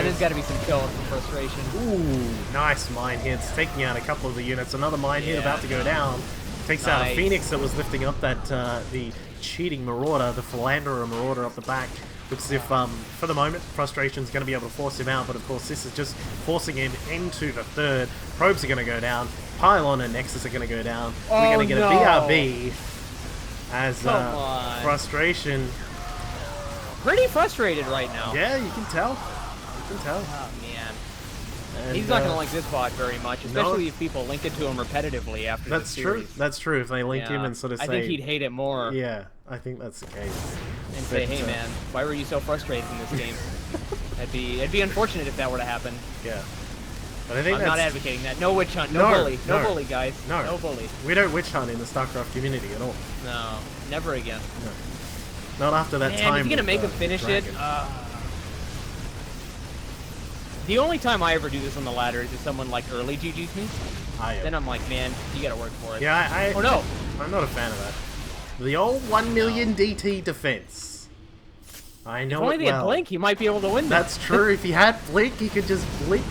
Speaker 2: There's got to be some kills from frustration.
Speaker 1: Ooh, nice mine hits. Taking out a couple of the units. Another mine hit about to go down. Takes out a Phoenix that was lifting up that the cheating Marauder, the Philanderer Marauder up the back. Looks as if, for the moment, Frustration's going to be able to force him out, but of course this is just forcing him into the third. Probes are going to go down. Pylon and Nexus are going to go down. We're going to get a BRB as Frustration.
Speaker 2: Pretty frustrated right now.
Speaker 1: Yeah, you can tell. You can tell.
Speaker 2: Oh, man. And, he's not going to like this bot very much, especially if people link it to him repetitively after the series.
Speaker 1: True. That's true. If they link him and sort of say...
Speaker 2: I think he'd hate it more.
Speaker 1: Yeah, I think that's the case.
Speaker 2: And say, hey, man, why were you so frustrated in this game? It'd be unfortunate if that were to happen.
Speaker 1: Yeah. But I think
Speaker 2: I'm not advocating that. No witch hunt. No bully. No bully, guys. No bully.
Speaker 1: We don't witch hunt in the StarCraft community at all.
Speaker 2: No. Never again.
Speaker 1: No. Not after that time.
Speaker 2: Is he going to make him finish it? The only time I ever do this on the ladder is if someone like early GG's me. Then I'm like, man, you gotta work for it.
Speaker 1: Yeah,
Speaker 2: oh no!
Speaker 1: I'm not a fan of that. The old 1 million DT defense. I know. If
Speaker 2: only they had Blink, he might be able to win that.
Speaker 1: That's true. If he had Blink, he could just blink.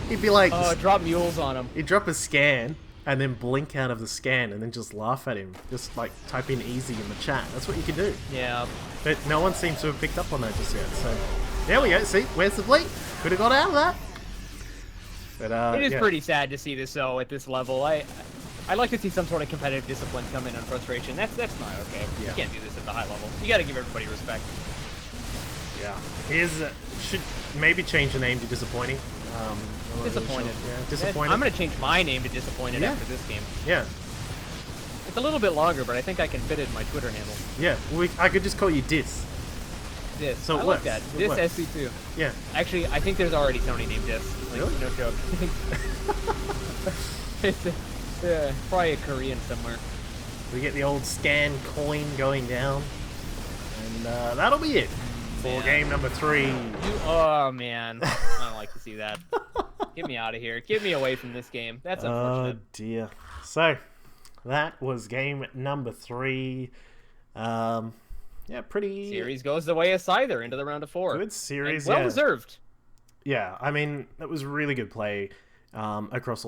Speaker 1: He'd be like,
Speaker 2: drop mules on him.
Speaker 1: He'd drop a scan, and then blink out of the scan and then just laugh at him. Just like type in easy in the chat. That's what you can do.
Speaker 2: Yeah.
Speaker 1: But no one seems to have picked up on that just yet. So there we go. See, where's the bleep? Could have got out of that. But,
Speaker 2: it is
Speaker 1: yeah.
Speaker 2: pretty sad to see this though at this level. I like to see some sort of competitive discipline come in on frustration. That's not okay.
Speaker 1: Yeah.
Speaker 2: You can't do this at the high level. You got to give everybody respect.
Speaker 1: Yeah. Should maybe change the name to Disappointing.
Speaker 2: Disappointed.
Speaker 1: Yeah, Disappointed.
Speaker 2: I'm gonna change my name to Disappointed after this game.
Speaker 1: Yeah.
Speaker 2: It's a little bit longer, but I think I can fit it in my Twitter handle.
Speaker 1: Yeah. I could just call you Dis.
Speaker 2: Dis.
Speaker 1: So
Speaker 2: I
Speaker 1: it
Speaker 2: like
Speaker 1: works.
Speaker 2: that.
Speaker 1: It
Speaker 2: Dis
Speaker 1: works.
Speaker 2: SC2.
Speaker 1: Yeah.
Speaker 2: Actually, I think there's already somebody named Dis. Like,
Speaker 1: Really?
Speaker 2: no joke. It's probably a Korean somewhere.
Speaker 1: We get the old scan coin going down. And that'll be it for game number 3.
Speaker 2: Oh, man. I don't like to see that. Get me out of here. Get me away from this game. That's unfortunate.
Speaker 1: Oh, dear. So, that was game number 3. Yeah, pretty...
Speaker 2: Series goes the way of Seither into the round of 4.
Speaker 1: Good series,
Speaker 2: and well deserved.
Speaker 1: Yeah, I mean, that was really good play across all